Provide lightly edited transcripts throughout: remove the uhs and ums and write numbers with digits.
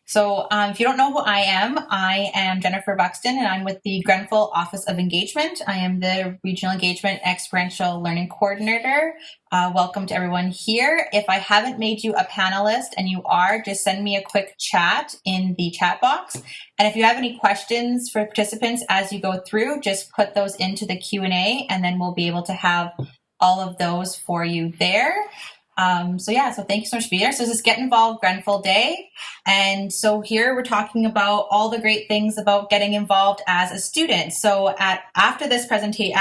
So, if you don't know who I am Jennifer Buxton, and I'm with the Grenfell Office of Engagement. I am the Regional Engagement Experiential Learning Coordinator. Welcome to everyone here. If I haven't made you a panelist and you are, just send me a quick chat in the chat box. And if you have any questions for participants as you go through, just put those into the Q&A, and then we'll be able to have all of those for you there. So thank you so much for being here. So this is Get Involved Grenfell Day. And so here we're talking about all the great things about getting involved as a student. So after this presentation,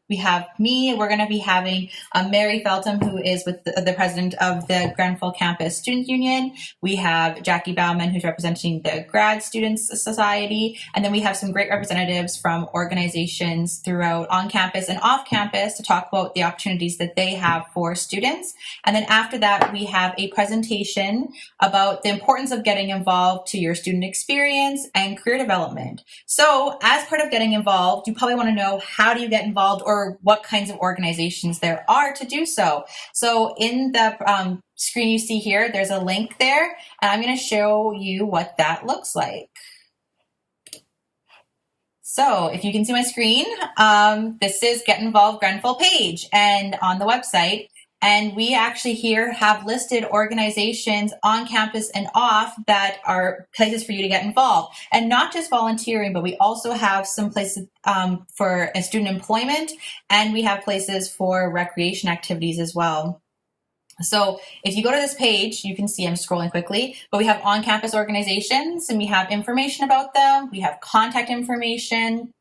we have me, we're going to be having Mary Feltham, who is with the president of the Grenfell Campus Student Union. We have Jackie Bauman, who's representing the Grad Students Society. And then we have some great representatives from organizations throughout on campus and off campus to talk about the opportunities that they have for students. And then after that, we have a presentation about the importance of getting involved to your student experience and career development. So as part of getting involved, you probably want to know, how do you get involved, or what kinds of organizations there are to do so. So in the screen you see here, there's a link there, and I'm going to show you what that looks like. So if you can see my screen, this is Get Involved Grenfell page and on the website. And we actually here have listed organizations on campus and off that are places for you to get involved. And not just volunteering, but we also have some places for student employment, and we have places for recreation activities as well. So if you go to this page, you can see I'm scrolling quickly, but we have on-campus organizations, and we have information about them. We have contact information.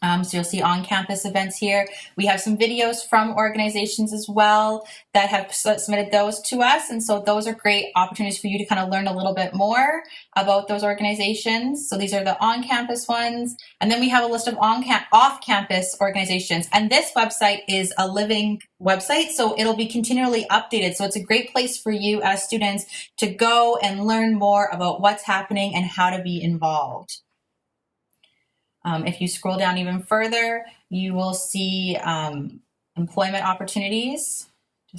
So you'll see on-campus events here. We have some videos from organizations as well that have submitted those to us. And so those are great opportunities for you to kind of learn a little bit more about those organizations. So these are the on-campus ones. And then we have a list of off-campus organizations. And this website is a living website, so it'll be continually updated. So it's a great place for you as students to go and learn more about what's happening and how to be involved. If you scroll down even further, you will see employment opportunities.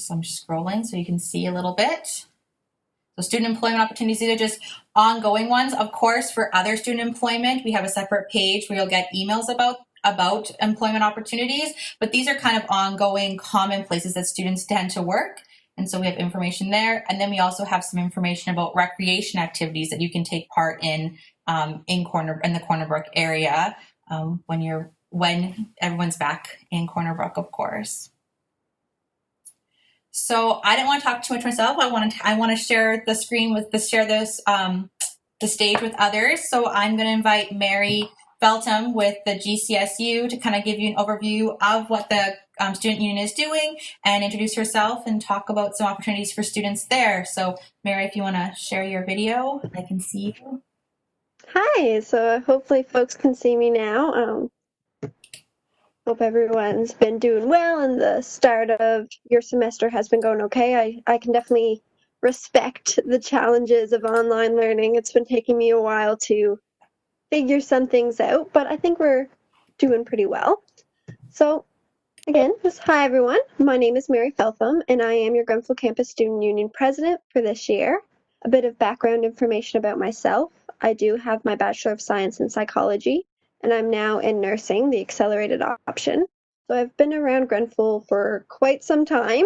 I'm just scrolling so you can see a little bit. So student employment opportunities, these are just ongoing ones. Of course, for other student employment, we have a separate page where you'll get emails about employment opportunities, but these are kind of ongoing, common places that students tend to work. And so we have information there. And then we also have some information about recreation activities that you can take part in the Corner Brook area when everyone's back in Corner Brook, of course. So I didn't want to talk too much myself. I want to share the screen the stage with others. So I'm going to invite Mary Feltham with the GCSU to kind of give you an overview of what the Student Union is doing and introduce herself and talk about some opportunities for students there. So Mary, if you want to share your video, I can see you. Hi, so hopefully folks can see me now. Hope everyone's been doing well and the start of your semester has been going okay. I can definitely respect the challenges of online learning. It's been taking me a while to figure some things out, but I think we're doing pretty well. So again, hi everyone. My name is Mary Feltham, and I am your Grenfell Campus Student Union President for this year. A bit of background information about myself. I do have my Bachelor of Science in Psychology, and I'm now in nursing, the accelerated option. So I've been around Grenfell for quite some time.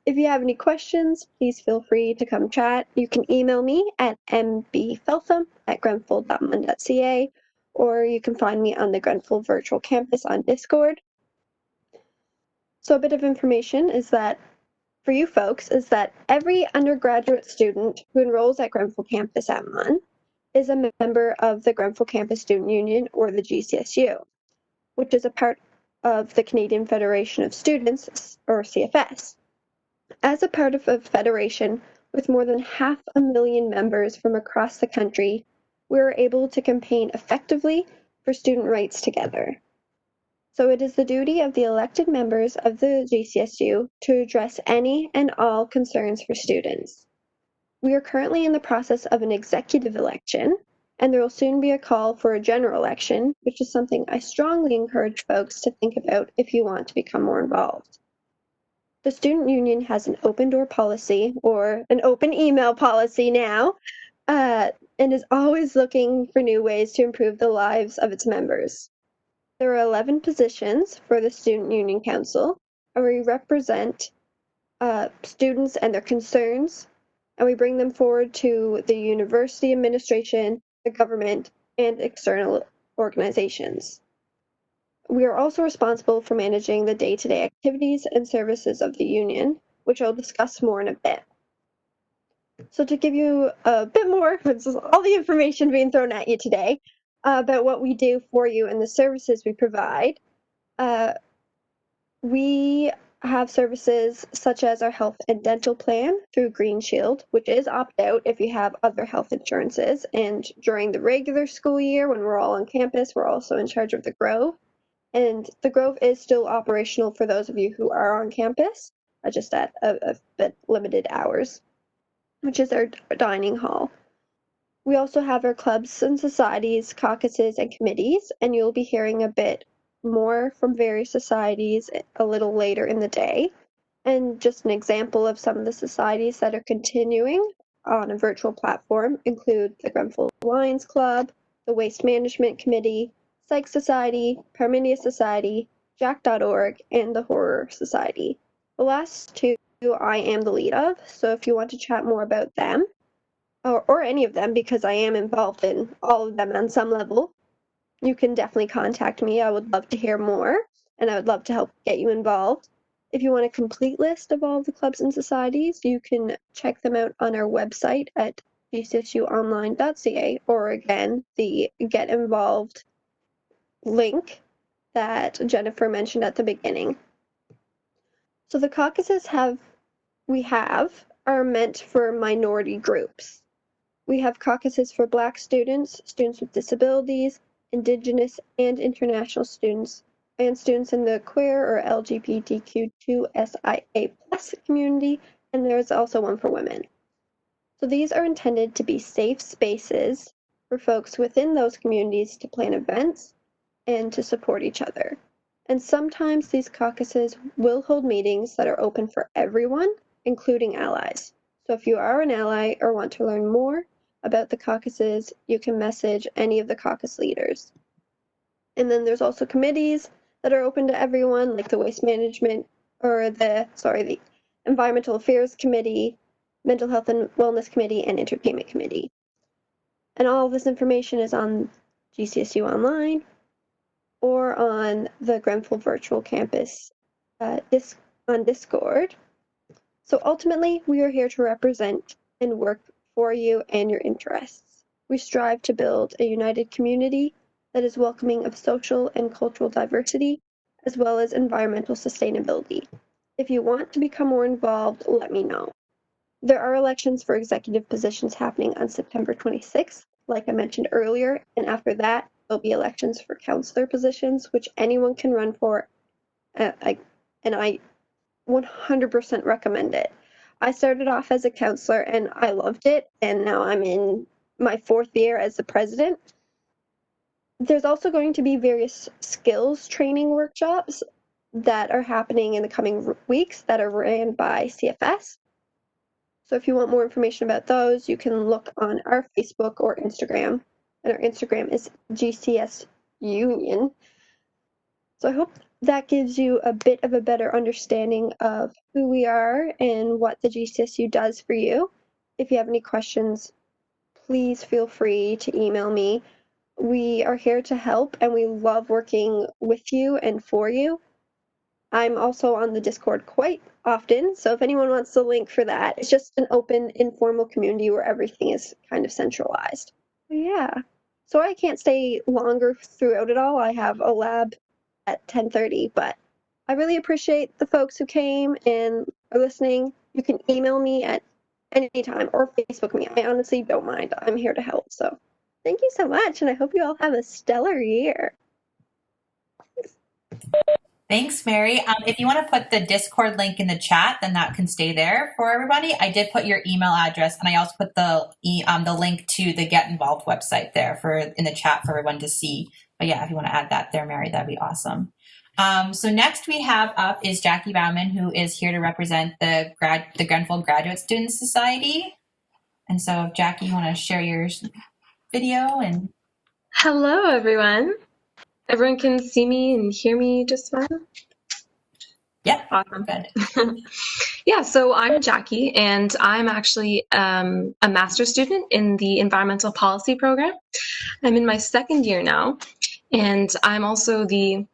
If you have any questions, please feel free to come chat. You can email me at mbfeltham@grenfell.mun.ca, or you can find me on the Grenfell Virtual Campus on Discord. So a bit of information is that for you folks is that every undergraduate student who enrolls at Grenfell Campus at MUN is a member of the Grenfell Campus Student Union, or the GCSU, which is a part of the Canadian Federation of Students, or CFS. As a part of a federation with more than 500,000 members from across the country, we are able to campaign effectively for student rights together. So it is the duty of the elected members of the GCSU to address any and all concerns for students. We are currently in the process of an executive election, and there will soon be a call for a general election, which is something I strongly encourage folks to think about if you want to become more involved. The Student Union has an open door policy, or an open email policy now, and is always looking for new ways to improve the lives of its members. There are 11 positions for the Student Union Council, and we represent students and their concerns, and we bring them forward to the university administration, the government, and external organizations. We are also responsible for managing the day-to-day activities and services of the union, which I'll discuss more in a bit. So to give you a bit more, this is all the information being thrown at you today, about what we do for you and the services we provide. We have services such as our health and dental plan through Green Shield, which is opt-out if you have other health insurances. And during the regular school year, when we're all on campus, we're also in charge of the Grove. And the Grove is still operational for those of you who are on campus, just at a bit limited hours, which is our dining hall. We also have our clubs and societies, caucuses, and committees, and you'll be hearing a bit more from various societies a little later in the day. And just an example of some of the societies that are continuing on a virtual platform include the Grenfell Lions Club, the Waste Management Committee, Psych Society, Parminia Society, Jack.org, and the Horror Society. The last two I am the lead of, so if you want to chat more about them, or any of them, because I am involved in all of them on some level, you can definitely contact me. I would love to hear more, and I would love to help get you involved. If you want a complete list of all the clubs and societies, you can check them out on our website at gcsuonline.ca, or again, the Get Involved link that Jennifer mentioned at the beginning. So the caucuses are meant for minority groups. We have caucuses for Black students, students with disabilities, Indigenous and international students, and students in the queer or LGBTQ2SIA+ community, and there's also one for women. So these are intended to be safe spaces for folks within those communities to plan events and to support each other. And sometimes these caucuses will hold meetings that are open for everyone, including allies. So if you are an ally or want to learn more about the caucuses, you can message any of the caucus leaders. And then there's also committees that are open to everyone, like the Waste Management, or the Environmental Affairs Committee, Mental Health and Wellness Committee, and Entertainment Committee. And all of this information is on GCSU Online or on the Grenfell Virtual Campus on Discord. So ultimately, we are here to represent and work for you and your interests. We strive to build a united community that is welcoming of social and cultural diversity, as well as environmental sustainability. If you want to become more involved, let me know. There are elections for executive positions happening on September 26th, like I mentioned earlier, and after that, there'll be elections for counselor positions, which anyone can run for, and I 100% recommend it. I started off as a counselor and I loved it, and now I'm in my 4th year as the president. There's also going to be various skills training workshops that are happening in the coming weeks that are ran by CFS. So if you want more information about those, you can look on our Facebook or Instagram, and our Instagram is GCS Union. So I hope that gives you a bit of a better understanding of who we are and what the GCSU does for you. If you have any questions, please feel free to email me. We are here to help, and we love working with you and for you. I'm also on the Discord quite often, so if anyone wants the link for that, it's just an open, informal community where everything is kind of centralized. Yeah. So I can't stay longer throughout it all. I have a lab at 10:30, but I really appreciate the folks who came and are listening. You can email me at any time or Facebook me. I honestly don't mind. I'm here to help. So thank you so much, and I hope you all have a stellar year. Thanks, Mary. If you want to put the Discord link in the chat, then that can stay there for everybody. I did put your email address, and I also put the link to the Get Involved website there in the chat for everyone to see. But yeah, if you want to add that there, Mary, that'd be awesome. So next we have up is Jackie Bauman, who is here to represent the Grenfell Graduate Student Society. And so, Jackie, you want to share your video? And hello, everyone. Everyone can see me and hear me just fine? Yep. Awesome. Good. Yeah, so I'm Jackie, and I'm actually a master's student in the environmental policy program. I'm in my second year now, and I'm also the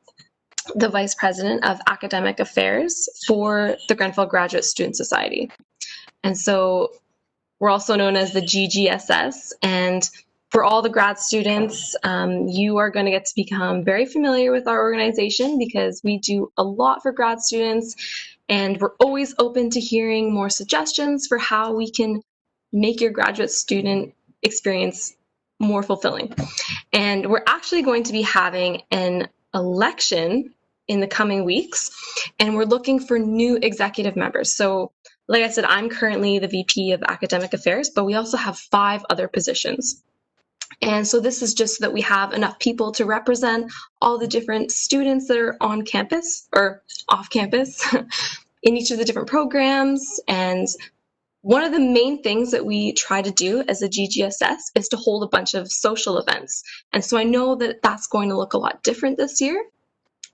vice president of academic affairs for the Grenfell Graduate Student Society. And so we're also known as the GGSS, and for all the grad students, you are going to get to become very familiar with our organization because we do a lot for grad students, and we're always open to hearing more suggestions for how we can make your graduate student experience more fulfilling. And we're actually going to be having an election in the coming weeks, and we're looking for new executive members. So like I said, I'm currently the VP of Academic Affairs, but we also have 5 other positions. And so this is just so that we have enough people to represent all the different students that are on campus or off campus in each of the different programs. And one of the main things that we try to do as a GGSS is to hold a bunch of social events. And so I know that that's going to look a lot different this year.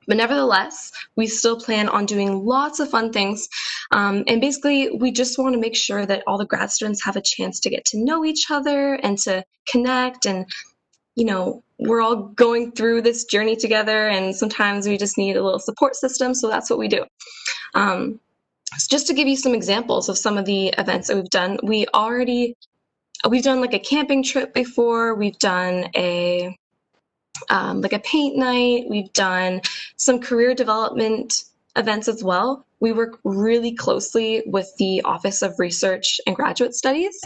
But nevertheless, we still plan on doing lots of fun things. And basically, we just want to make sure that all the grad students have a chance to get to know each other and to connect. And, you know, we're all going through this journey together, and sometimes we just need a little support system. So that's what we do. So just to give you some examples of some of the events that we've done, we've done like a camping trip before. We've done like a paint night. We've done some career development events as well. We work really closely with the Office of Research and Graduate Studies.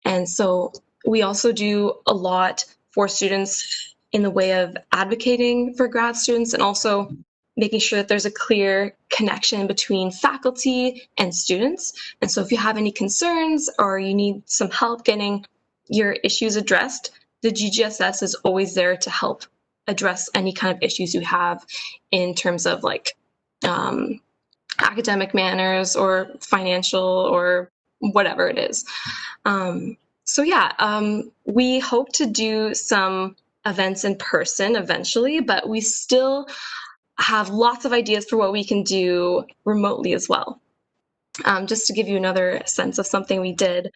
And so we also do a lot for students in the way of advocating for grad students and also making sure that there's a clear connection between faculty and students. And so if you have any concerns or you need some help getting your issues addressed, the GGSS is always there to help address any kind of issues you have in terms of like academic manners or financial or whatever it is. So yeah, we hope to do some events in person eventually, but we still have lots of ideas for what we can do remotely as well. Just to give you another sense of something we did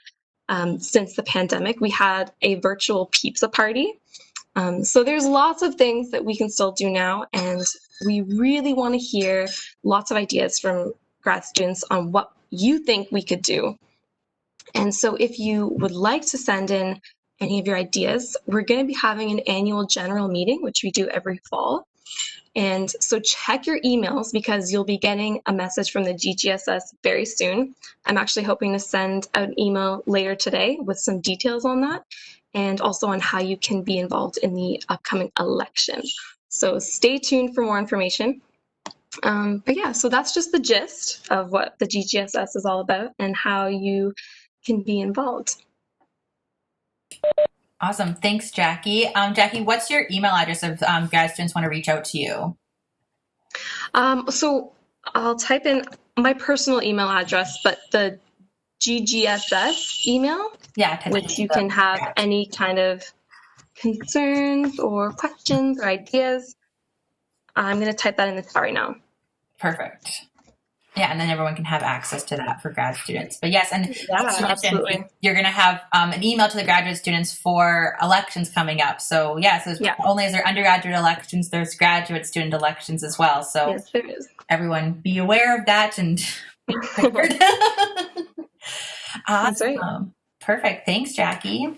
since the pandemic, we had a virtual pizza party. So there's lots of things that we can still do now, and we really want to hear lots of ideas from grad students on what you think we could do. And so if you would like to send in any of your ideas, we're going to be having an annual general meeting, which we do every fall. And so check your emails because you'll be getting a message from the GGSS very soon. I'm actually hoping to send out an email later today with some details on that and also on how you can be involved in the upcoming election. So stay tuned for more information. But yeah, so that's just the gist of what the GGSS is all about and how you can be involved. Awesome. Thanks, Jackie. Jackie, what's your email address if grad students want to reach out to you? So I'll type in my personal email address, but the GGSS email, which you can have any kind of concerns or questions or ideas. I'm going to type that in the chat right now. Perfect. Yeah, and then everyone can have access to that for grad students. But yes, and absolutely, you're going to have an email to the graduate students for elections coming up. So yes, only is there undergraduate elections, there's graduate student elections as well. So yes, there is. Everyone be aware of that and be prepared. Awesome. That's right. Perfect. Thanks, Jackie.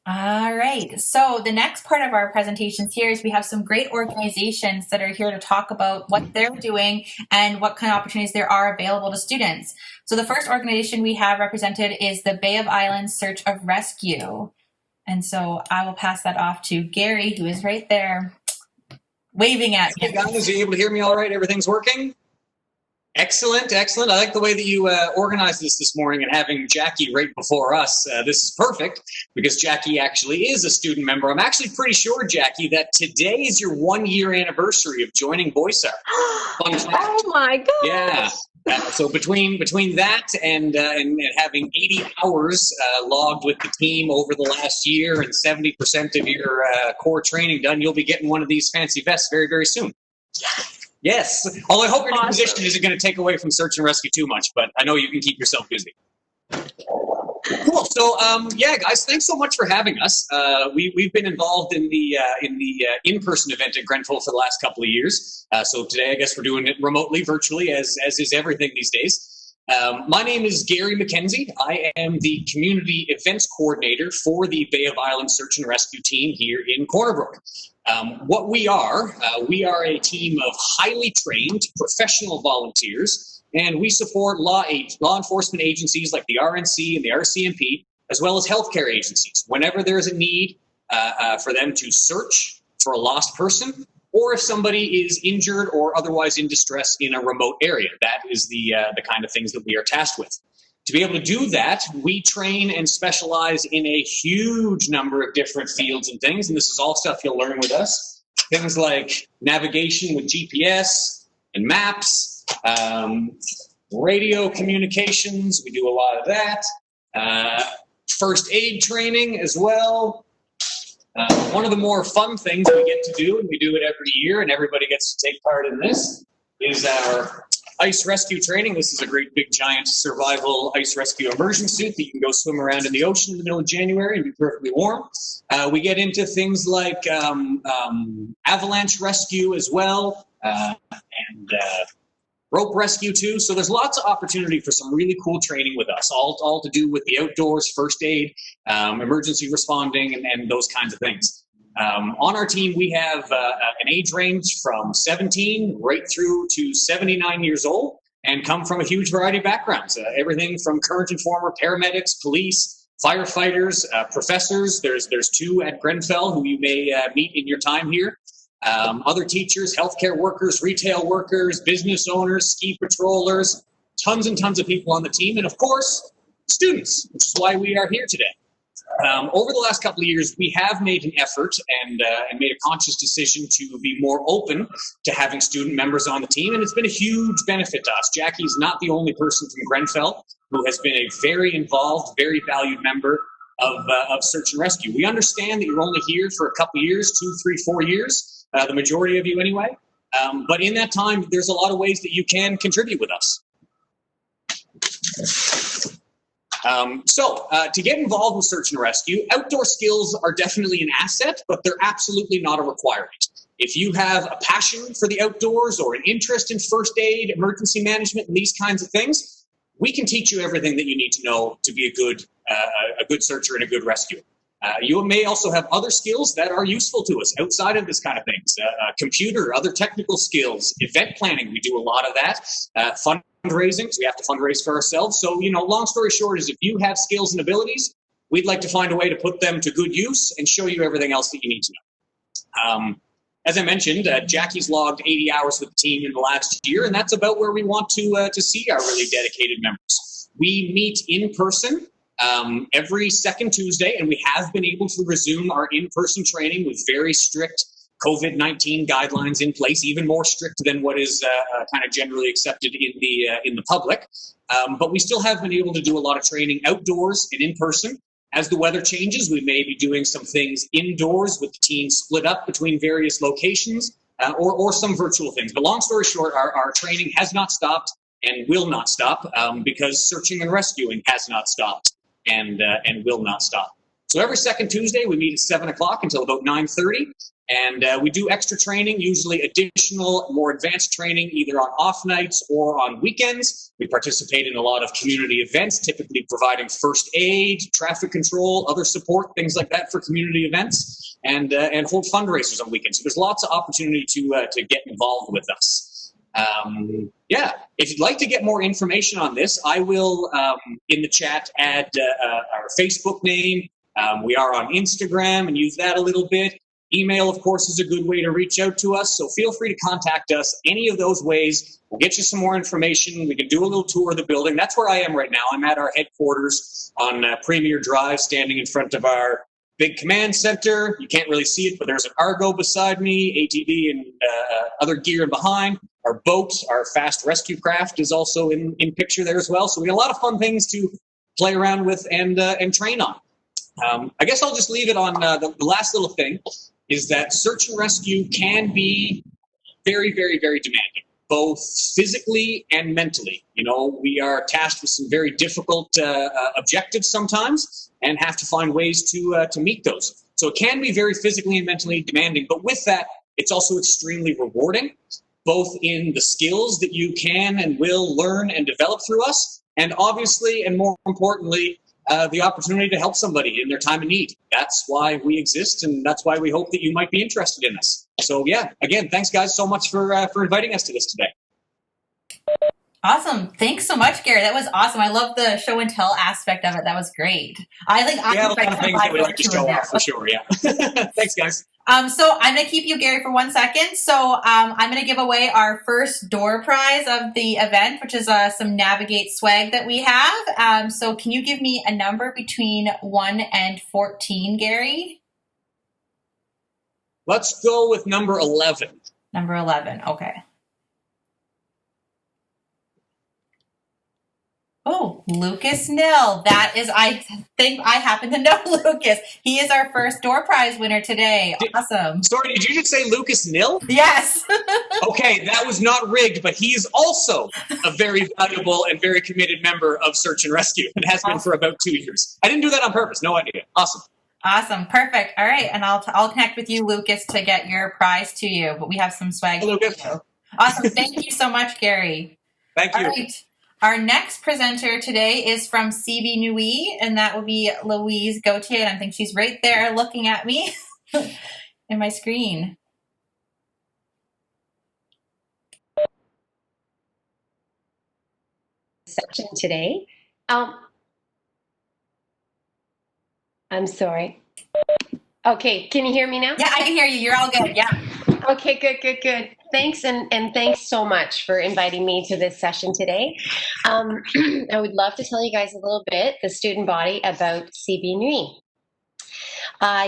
All right. So the next part of our presentations here is we have some great organizations that are here to talk about what they're doing and what kind of opportunities there are available to students. So the first organization we have represented is the Bay of Islands Search of Rescue. And so I will pass that off to Gary, who is right there waving at you. Hey guys, are you able to hear me all right? Everything's working? Excellent, excellent. I like the way that you organized this morning and having Jackie right before us. This is perfect because Jackie actually is a student member. I'm actually pretty sure, Jackie, that today is your 1-year anniversary of joining Boysa. Fun fact. Oh my gosh. Yeah. So between that and having 80 hours logged with the team over the last year and 70% of your core training done, you'll be getting one of these fancy vests very, very soon. Yes. Although I hope your new position isn't going to take away from search and rescue too much, but I know you can keep yourself busy. Cool. So, yeah, guys, thanks so much for having us. We've been involved in the in-person event at Grenfell for the last couple of years. So today, I guess we're doing it remotely, virtually, as is everything these days. My name is Gary McKenzie. I am the community events coordinator for the Bay of Islands Search and Rescue team here in Corner Brook. What we are a team of highly trained professional volunteers. And we support law enforcement agencies like the RNC and the RCMP, as well as healthcare agencies, whenever there's a need for them to search for a lost person, or if somebody is injured or otherwise in distress in a remote area. That is the kind of things that we are tasked with. To be able to do that, we train and specialize in a huge number of different fields and things, and this is all stuff you'll learn with us. Things like navigation with GPS and maps, radio communications, we do a lot of that. First aid training as well. One of the more fun things we get to do, and we do it every year, and everybody gets to take part in this, is our ice rescue training. This is a great big giant survival ice rescue immersion suit that you can go swim around in the ocean in the middle of January and be perfectly warm. We get into things like avalanche rescue as well, and rope rescue too. So there's lots of opportunity for some really cool training with us, all to do with the outdoors, first aid, emergency responding, and those kinds of things. On our team, we have an age range from 17 right through to 79 years old and come from a huge variety of backgrounds. Everything from current and former paramedics, police, firefighters, professors. There's two at Grenfell who you may meet in your time here. Other teachers, healthcare workers, retail workers, business owners, ski patrollers, tons and tons of people on the team, and of course, students, which is why we are here today. Over the last couple of years, we have made an effort and made a conscious decision to be more open to having student members on the team, and it's been a huge benefit to us. Jackie's not the only person from Grenfell who has been a very involved, very valued member of search and rescue. We understand that you're only here for a couple of years, 2, 3, 4 years. The majority of you anyway. But in that time, there's a lot of ways that you can contribute with us. So to get involved with search and rescue, outdoor skills are definitely an asset, but they're absolutely not a requirement. If you have a passion for the outdoors or an interest in first aid, emergency management, and these kinds of things, we can teach you everything that you need to know to be a good searcher and a good rescuer. You may also have other skills that are useful to us outside of this kind of things. Computer, other technical skills, event planning, we do a lot of that. Fundraising, so we have to fundraise for ourselves. So, long story short is if you have skills and abilities, we'd like to find a way to put them to good use and show you everything else that you need to know. As I mentioned, Jackie's logged 80 hours with the team in the last year, and that's about where we want to see our really dedicated members. We meet in person every second Tuesday, and we have been able to resume our in-person training with very strict COVID-19 guidelines in place, even more strict than what is kind of generally accepted in the public. But we still have been able to do a lot of training outdoors and in person. As the weather changes, we may be doing some things indoors with the team split up between various locations or some virtual things. But long story short, our training has not stopped and will not stop because searching and rescuing has not stopped and will not stop. So every second Tuesday, we meet at 7 o'clock until about 9:30. And we do extra training, usually additional, more advanced training, either on off nights or on weekends. We participate in a lot of community events, typically providing first aid, traffic control, other support, things like that for community events, and hold fundraisers on weekends. So there's lots of opportunity to get involved with us. Yeah, if you'd like to get more information on this, I will, in the chat, add our Facebook name. We are on Instagram and use that a little bit. Email, of course, is a good way to reach out to us, so feel free to contact us any of those ways. We'll get you some more information. We can do a little tour of the building. That's where I am right now. I'm at our headquarters on Premier Drive, standing in front of our big command center. You can't really see it, but there's an Argo beside me, ATV and other gear behind. our boat, our fast rescue craft is also in picture there as well. So we got a lot of fun things to play around with and train on. I guess I'll just leave it on the last little thing is that search and rescue can be very, very, very demanding, both physically and mentally. You know, we are tasked with some very difficult objectives sometimes and have to find ways to meet those. So it can be very physically and mentally demanding, but with that, it's also extremely rewarding, both in the skills that you can and will learn and develop through us, and obviously, and more importantly, the opportunity to help somebody in their time of need. That's why we exist, and that's why we hope that you might be interested in us. So yeah, again, thanks guys so much for inviting us to this today. Awesome. Thanks so much, Gary. That was awesome. I love the show and tell aspect of it. That was great. I think we have a lot of things that we like to show off for sure. Yeah. Thanks, guys. So I'm going to keep you, Gary, for 1 second. So I'm going to give away our first door prize of the event, which is some Navigate swag that we have. So can you give me a number between 1 and 14, Gary? Let's go with number 11. Number 11. Okay. Oh, Lucas Nill. That is, I think I happen to know Lucas. He is our first door prize winner today. Awesome. Sorry, did you just say Lucas Nill? Yes. Okay, that was not rigged, but he is also a very valuable and very committed member of Search and Rescue and has been for about 2 years. I didn't do that on purpose. No idea. Awesome. Awesome. Perfect. All right. And I'll connect with you, Lucas, to get your prize to you. But we have some swag. Hey, Lucas. Awesome. Thank you so much, Gary. Thank you. All right. Our next presenter today is from CB Nui, and that will be Louise Gauthier. And I think she's right there looking at me in my screen. Section today. I'm sorry. Okay, can you hear me now? Yeah, I can hear you. You're all good. Yeah. Okay, good. Thanks, and thanks so much for inviting me to this session today. I would love to tell you guys a little bit, the student body, about CB Nui.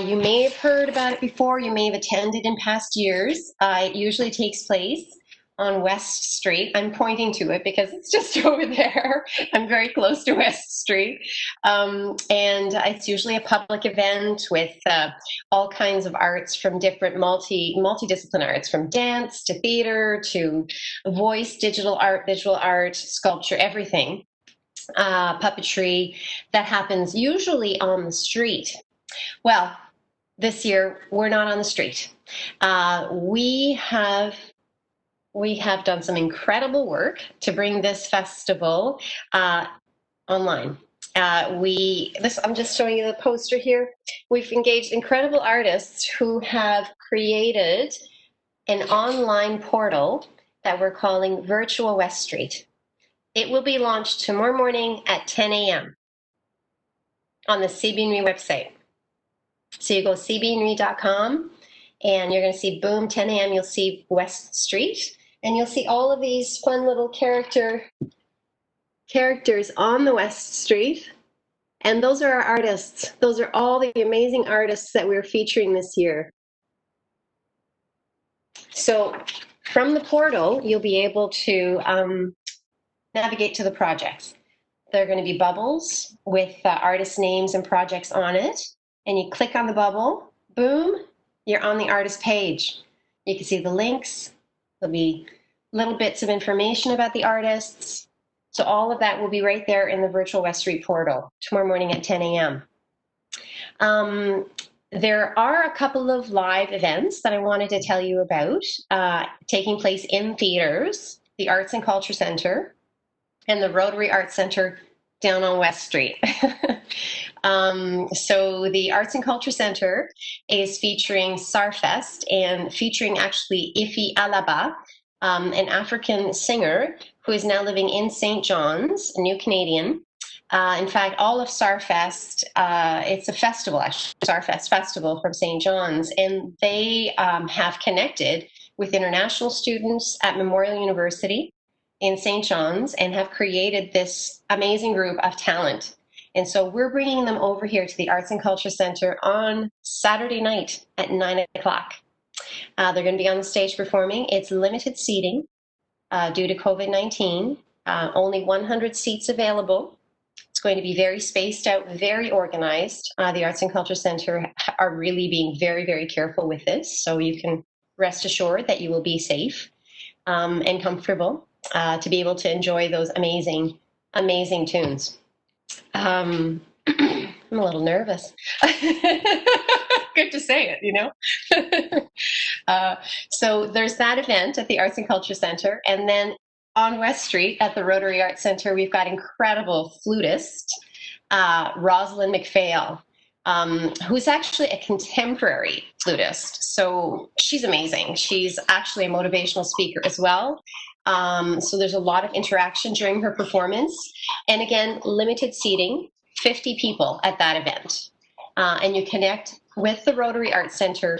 You may have heard about it before. You may have attended in past years. It usually takes place on West Street. I'm pointing to it because it's just over there. I'm very close to West Street. And it's usually a public event with all kinds of arts from different multidisciplinary arts, from dance to theater to voice, digital art, visual art, sculpture, everything, puppetry, that happens usually on the street. Well, this year we're not on the street. We have done some incredible work to bring this festival online. I'm just showing you the poster here. We've engaged incredible artists who have created an online portal that we're calling Virtual West Street. It will be launched tomorrow morning at 10 a.m. on the CB Nui website. So you go cbnui.com and you're going to see, boom, 10 a.m. You'll see West Street. And you'll see all of these fun little characters on the West Street. And those are our artists. Those are all the amazing artists that we're featuring this year. So from the portal, you'll be able to navigate to the projects. There are going to be bubbles with artist names and projects on it. And you click on the bubble, boom, you're on the artist page. You can see the links. There'll be little bits of information about the artists. So all of that will be right there in the Virtual West Street portal tomorrow morning at 10 a.m. There are a couple of live events that I wanted to tell you about taking place in theaters, the Arts and Culture Center, and the Rotary Arts Center down on West Street. So the Arts and Culture Center is featuring Sarfest and featuring actually Ifi Alaba, an African singer who is now living in St. John's, a new Canadian. In fact, all of Sarfest, it's a festival, actually, Sarfest Festival from St. John's, and they have connected with international students at Memorial University in St. John's and have created this amazing group of talent. And so we're bringing them over here to the Arts and Culture Center on Saturday night at 9 o'clock. They're going to be on the stage performing. It's limited seating. due to COVID-19. Only 100 seats available. It's going to be very spaced out, very organized. The Arts and Culture Centre are really being very, very careful with this. So you can rest assured that you will be safe and comfortable to be able to enjoy those amazing, amazing tunes. I'm a little nervous. Good to say it, you know? So there's that event at the Arts and Culture Centre. And then on West Street at the Rotary Arts Centre, we've got incredible flutist, Rosalind McPhail, who's actually a contemporary flutist. So she's amazing. She's actually a motivational speaker as well. So there's a lot of interaction during her performance. And again, limited seating, 50 people at that event. And you connect with the Rotary Arts Centre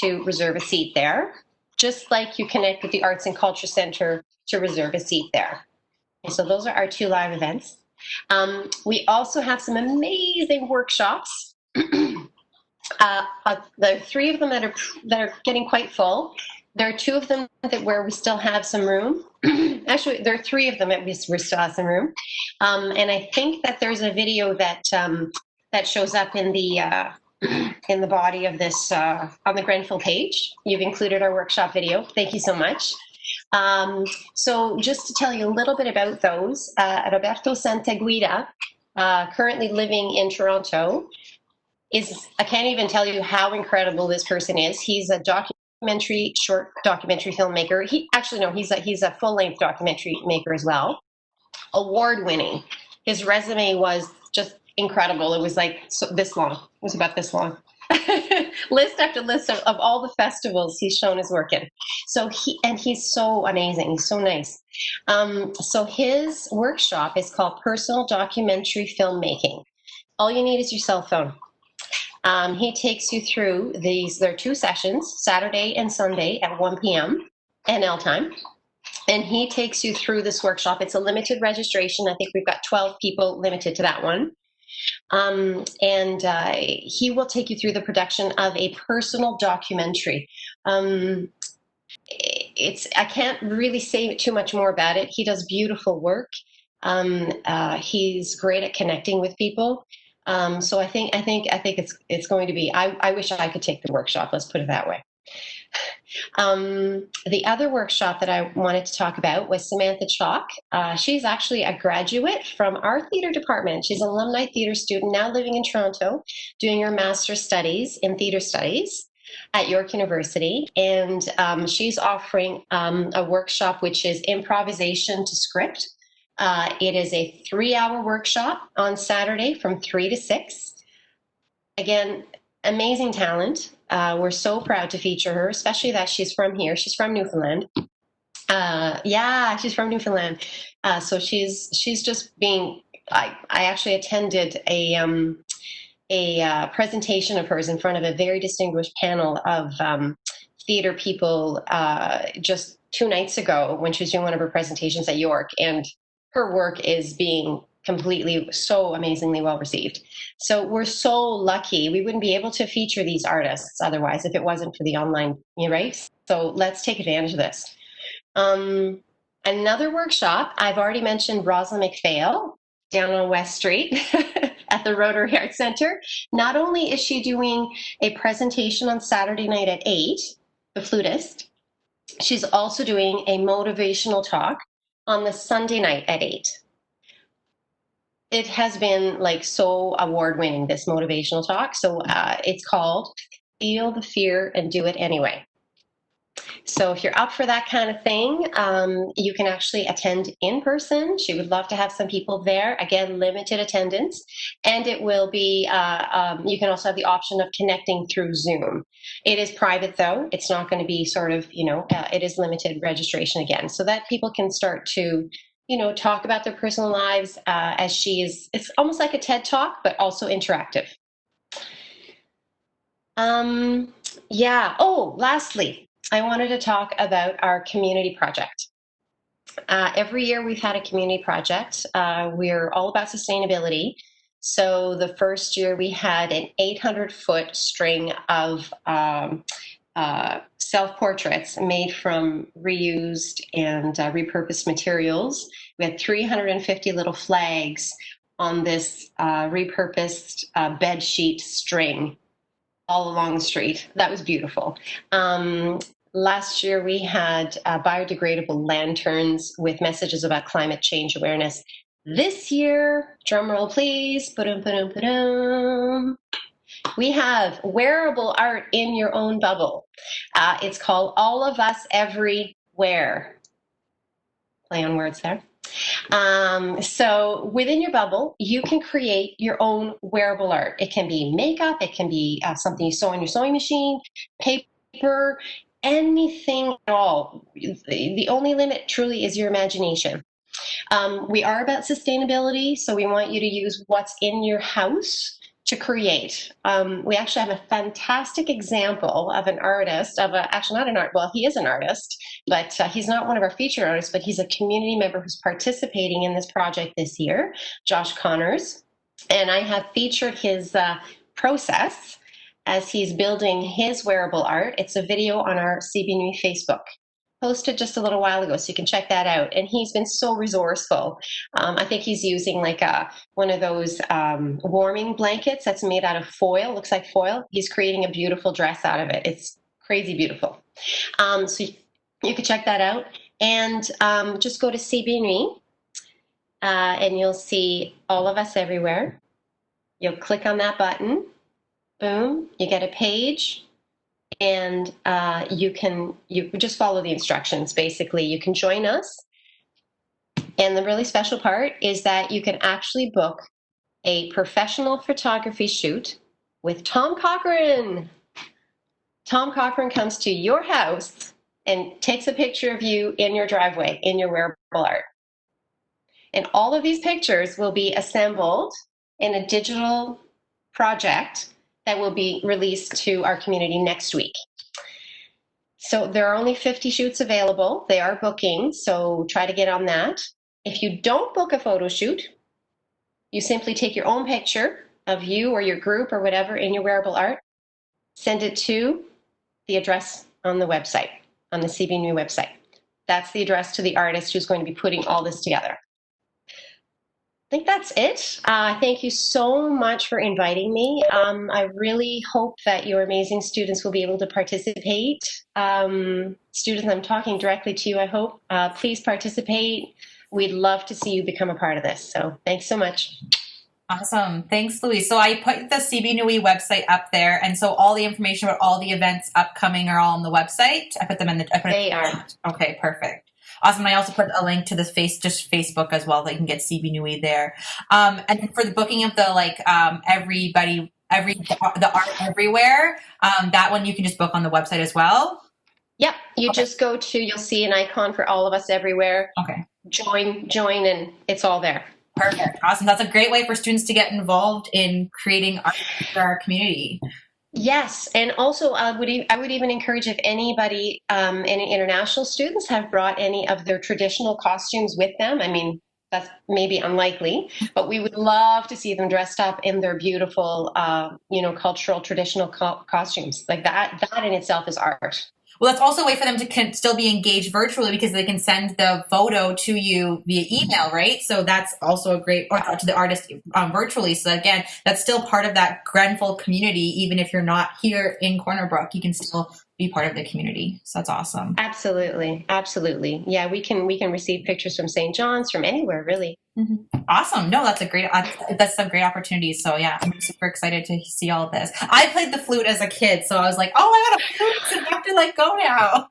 to reserve a seat there, just like you connect with the Arts and Culture Centre to reserve a seat there. And so those are our 2 live events. We also have some amazing workshops. There are 3 of them that are getting quite full. There are 2 of them where we still have some room. Actually, there are 3 of them that we still have some room. And I think that there's a video that that shows up in the body of this on the Grenfell page. You've included our workshop video. Thank you so much. So just to tell you a little bit about those, Roberto Santaguida, currently living in Toronto, I can't even tell you how incredible this person is. He's a short documentary filmmaker. He's a full-length documentary maker as well. Award-winning. His resume was just incredible. It was like this long. It was about this long. List after list of all the festivals he's shown his work in. So he's so amazing. He's so nice. So his workshop is called Personal Documentary Filmmaking. All you need is your cell phone. He takes you through these. There are 2 sessions, Saturday and Sunday at 1 p.m. NL time. And he takes you through this workshop. It's a limited registration. I think we've got 12 people limited to that one. And he will take you through the production of a personal documentary. I can't really say too much more about it. He does beautiful work. He's great at connecting with people. So I think it's going to be. I wish I could take the workshop. Let's put it that way. The other workshop that I wanted to talk about was Samantha Chalk. She's actually a graduate from our theater department. She's an alumni theater student now living in Toronto, doing her master's studies in theater studies at York University. And she's offering a workshop which is improvisation to script. It is a 3-hour workshop on Saturday from 3 to 6. Again, amazing talent. We're so proud to feature her, especially that she's from here. She's from Newfoundland. She's from Newfoundland. So she's just being. I actually attended a presentation of hers in front of a very distinguished panel of theater people just 2 nights ago when she was doing one of her presentations at York, and her work is being completely so amazingly well received. So we're so lucky. We wouldn't be able to feature these artists otherwise if it wasn't for the online, right? So let's take advantage of this. Another workshop, I've already mentioned Rosalind McPhail down on West Street at the Rotary Arts Centre. Not only is she doing a presentation on Saturday night at 8, the flutist, she's also doing a motivational talk on the Sunday night at 8. It has been like so award-winning, this motivational talk. So it's called Feel the Fear and Do It Anyway. So if you're up for that kind of thing, you can actually attend in person. She would love to have some people there. Again, limited attendance. And it will be, you can also have the option of connecting through Zoom. It is private though. It's not going to be sort of, it is limited registration again, so that people can start to talk about their personal lives as it's almost like a TED Talk, but also interactive. Lastly, I wanted to talk about our community project. Every year we've had a community project. We're all about sustainability. So the first year we had an 800-foot string of self-portraits made from reused and repurposed materials. We had 350 little flags on this repurposed bed sheet string all along the street. That was beautiful. Last year we had biodegradable lanterns with messages about climate change awareness. This year, drum roll please, ba-dum, ba-dum, ba-dum, we have wearable art in your own bubble. It's called All of Us Everywhere. Play on words there. So within your bubble, you can create your own wearable art. It can be makeup, it can be something you sew on your sewing machine, paper, anything at all. The only limit truly is your imagination. We are about sustainability, so we want you to use what's in your house to create. We actually have a fantastic example of an artist, actually not an art, well, he is an artist, but he's not one of our featured artists, but he's a community member who's participating in this project this year, Josh Connors. And I have featured his process as he's building his wearable art. It's a video on our CB Nui Facebook. Posted just a little while ago, so you can check that out. And he's been so resourceful. I think he's using like one of those warming blankets that's made out of foil, looks like foil. He's creating a beautiful dress out of it. It's crazy beautiful. So you can check that out. And just go to CB Nui, and you'll see All of Us Everywhere. You'll click on that button. Boom, you get a page. And you just follow the instructions. Basically, you can join us. And the really special part is that you can actually book a professional photography shoot with Tom Cochran. Tom Cochran comes to your house and takes a picture of you in your driveway, in your wearable art. And all of these pictures will be assembled in a digital project that will be released to our community next week. So there are only 50 shoots available. They are booking, so try to get on that. If you don't book a photo shoot, you simply take your own picture of you or your group or whatever in your wearable art, send it to the address on the website, on the CB Nui website. That's the address to the artist who's going to be putting all this together. I think that's it. Thank you so much for inviting me. I really hope that your amazing students will be able to participate. Students, I'm talking directly to you, I hope. Please participate. We'd love to see you become a part of this. So thanks so much. Awesome. Thanks, Louise. So I put the CB Nui website up there. And so all the information about all the events upcoming are all on the website. I put them in the... They are. Okay, perfect. Awesome. I also put a link to this Facebook as well. They can get CB Nui there. And for the booking of the the art everywhere, that one you can just book on the website as well. Yep. You just go to, you'll see an icon for All of Us Everywhere. Okay. Join, and it's all there. Perfect. Awesome. That's a great way for students to get involved in creating art for our community. Yes, and also I would even encourage if anybody, any international students have brought any of their traditional costumes with them. I mean, that's maybe unlikely, but we would love to see them dressed up in their beautiful, cultural traditional costumes. Like that in itself is art. Well, that's also a way for them to still be engaged virtually because they can send the photo to you via email, right? So that's also a great, or to the artist virtually. So again, that's still part of that Grenfell community. Even if you're not here in Corner Brook, you can still be part of the community. So that's awesome. Absolutely. Absolutely. Yeah, we can receive pictures from St. John's, from anywhere, really. Mm-hmm. Awesome. No, that's a great opportunity. So yeah, I'm super excited to see all of this. I played the flute as a kid, so I was like, oh, I got a flute, so I have to go now.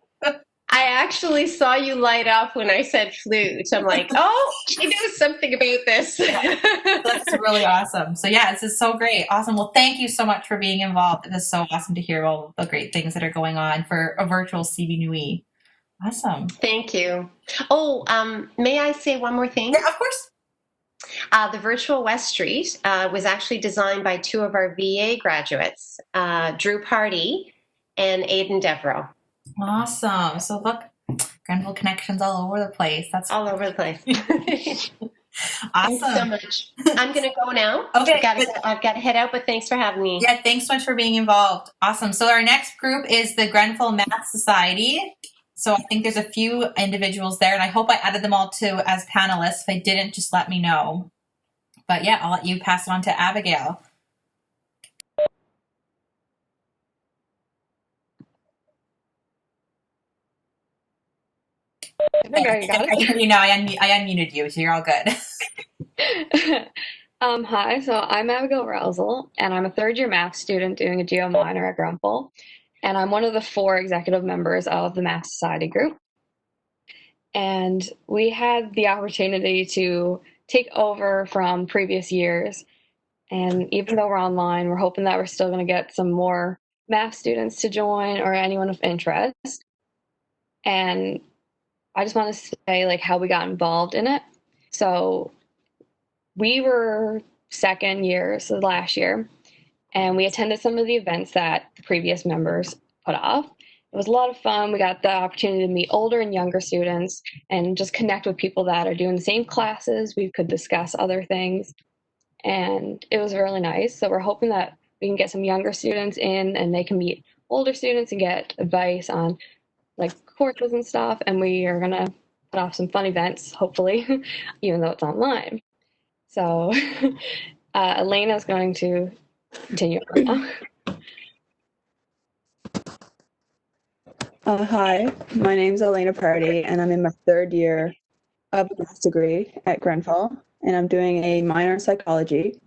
I actually saw you light up when I said flute. I'm like, oh, she knows something about this. That's really awesome. So yeah, this is so great. Awesome. Well, thank you so much for being involved. It is so awesome to hear all the great things that are going on for a virtual CB Nui. Awesome. Thank you. Oh, may I say one more thing? Yeah, of course. The virtual West Street was actually designed by two of our VA graduates, Drew Party and Aidan Devereaux. Awesome. So look, Grenfell connections all over the place. That's all over the place. Awesome. Thanks so much. I'm going to go now. Okay. I've got to head out, but thanks for having me. Yeah, thanks so much for being involved. Awesome. So our next group is the Grenfell Math Society. So I think there's a few individuals there, and I hope I added them all to as panelists. If I didn't, just let me know. But yeah, I'll let you pass it on to Abigail. I think I got I can hear you now. I unmuted you, so you're all good. it. Hi, so I'm Abigail Rousel, and I'm a third-year math student doing a geo minor at Grenfell, and I'm one of the 4 executive members of the Math Society group. And we had the opportunity to take over from previous years, and even though we're online, we're hoping that we're still going to get some more math students to join or anyone of interest. And I just want to say like how we got involved in it. So we were second year, so last year, and we attended some of the events that the previous members put off. It was a lot of fun. We got the opportunity to meet older and younger students and just connect with people that are doing the same classes. We could discuss other things, and it was really nice. So we're hoping that we can get some younger students in and they can meet older students and get advice on like courses and stuff. And we are going to put off some fun events, hopefully, even though it's online. So Elena is going to continue on now. Hi, my name's Elena Party, and I'm in my 3rd year of a math degree at Grenfell, and I'm doing a minor in psychology.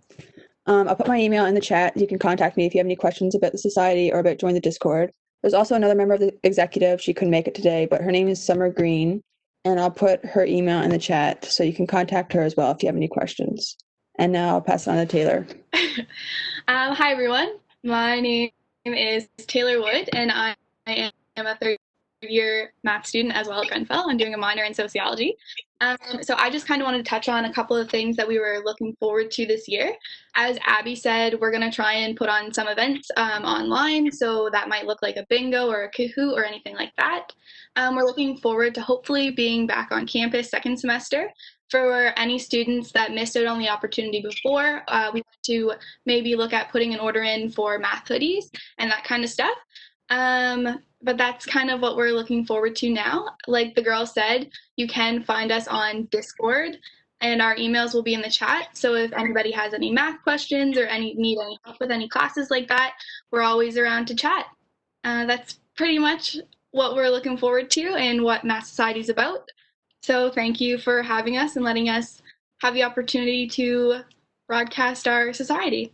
I'll put my email in the chat. You can contact me if you have any questions about the society or about joining the Discord. There's also another member of the executive. She couldn't make it today, but her name is Summer Green, and I'll put her email in the chat so you can contact her as well if you have any questions. And now I'll pass it on to Taylor. Hi, everyone. My name is Taylor Wood, and I am a third-year math student as well at Grenfell. I'm doing a minor in sociology. So I just kind of wanted to touch on a couple of things that we were looking forward to this year. As Abby said, we're going to try and put on some events online, so that might look like a bingo or a Kahoot or anything like that. We're looking forward to hopefully being back on campus second semester. For any students that missed out on the opportunity before, we want to maybe look at putting an order in for math hoodies and that kind of stuff. But that's kind of what we're looking forward to now. Like the girl said, you can find us on Discord, and our emails will be in the chat. So if anybody has any math questions or need any help with any classes like that, we're always around to chat. That's pretty much what we're looking forward to and what Math Society is about. So thank you for having us and letting us have the opportunity to broadcast our society.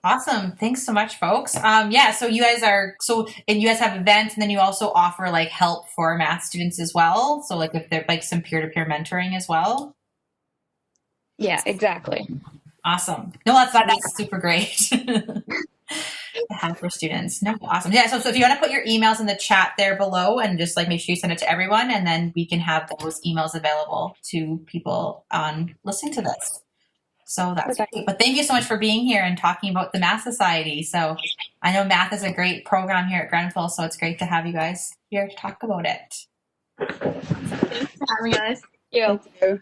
Awesome. Thanks so much, folks. So you guys have events, and then you also offer like help for math students as well. So like if they're like some peer-to-peer mentoring as well. Yeah, exactly. Awesome. No, that's super great to have for students. No, awesome. Yeah. So if you want to put your emails in the chat there below and just like make sure you send it to everyone, and then we can have those emails available to people listening to this. So that's great. But thank you so much for being here and talking about the Math Society. So I know math is a great program here at Grenfell, so it's great to have you guys here to talk about it. Thanks for having us. Thank you.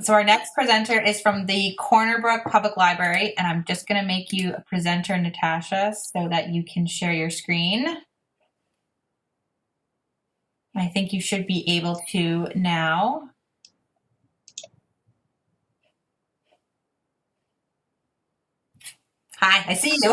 So our next presenter is from the Corner Brook Public Library, and I'm just going to make you a presenter, Natasha, so that you can share your screen. I think you should be able to now. Hi, I see you.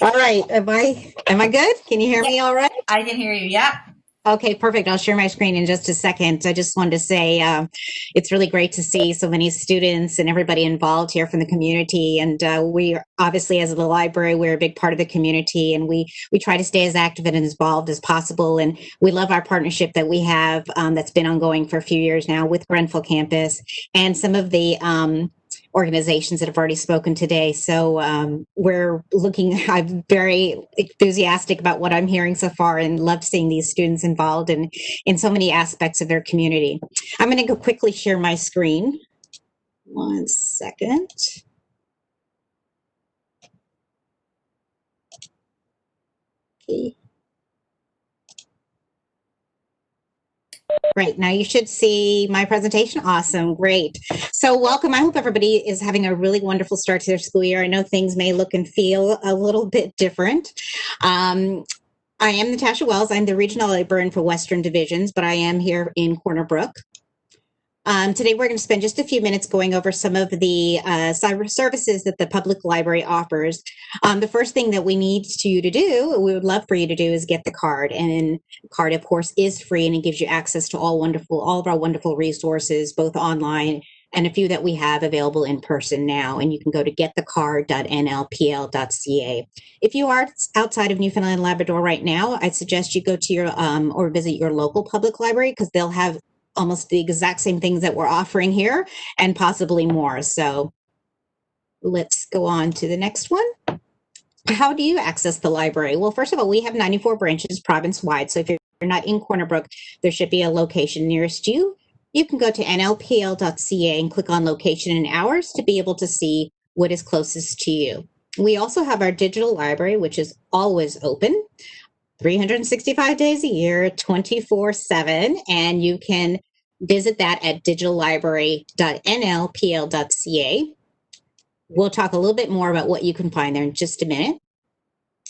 All right. Am I good? Can you hear me all right? I can hear you. Yeah. Okay, perfect. I'll share my screen in just a second. I just wanted to say it's really great to see so many students and everybody involved here from the community. And we obviously, as the library, we're a big part of the community, and we try to stay as active and as involved as possible. And we love our partnership that we have that's been ongoing for a few years now with Grenfell campus and some of the organizations that have already spoken today. So I'm very enthusiastic about what I'm hearing so far and love seeing these students involved in so many aspects of their community. I'm going to go quickly share my screen. 1 second. Okay. Great. Now you should see my presentation. Awesome. Great. So welcome. I hope everybody is having a really wonderful start to their school year. I know things may look and feel a little bit different. I am Natasha Wells. I'm the regional librarian for Western Divisions, but I am here in Corner Brook. Today, we're going to spend just a few minutes going over some of the cyber services that the public library offers. The first thing that we need you to do, we would love for you to do, is get the card. And the card, of course, is free, and it gives you access to all of our wonderful resources, both online and a few that we have available in person now. And you can go to getthecard.nlpl.ca. If you are outside of Newfoundland and Labrador right now, I'd suggest you go to your or visit your local public library, because they'll have almost the exact same things that we're offering here and possibly more. So let's go on to the next one. How do you access the library? Well, first of all, we have 94 branches province-wide. So if you're not in Corner Brook, there should be a location nearest you. You can go to nlpl.ca and click on location and hours to be able to see what is closest to you. We also have our digital library, which is always open 365 days a year, 24/7, and you can visit that at digitallibrary.nlpl.ca. We'll talk a little bit more about what you can find there in just a minute.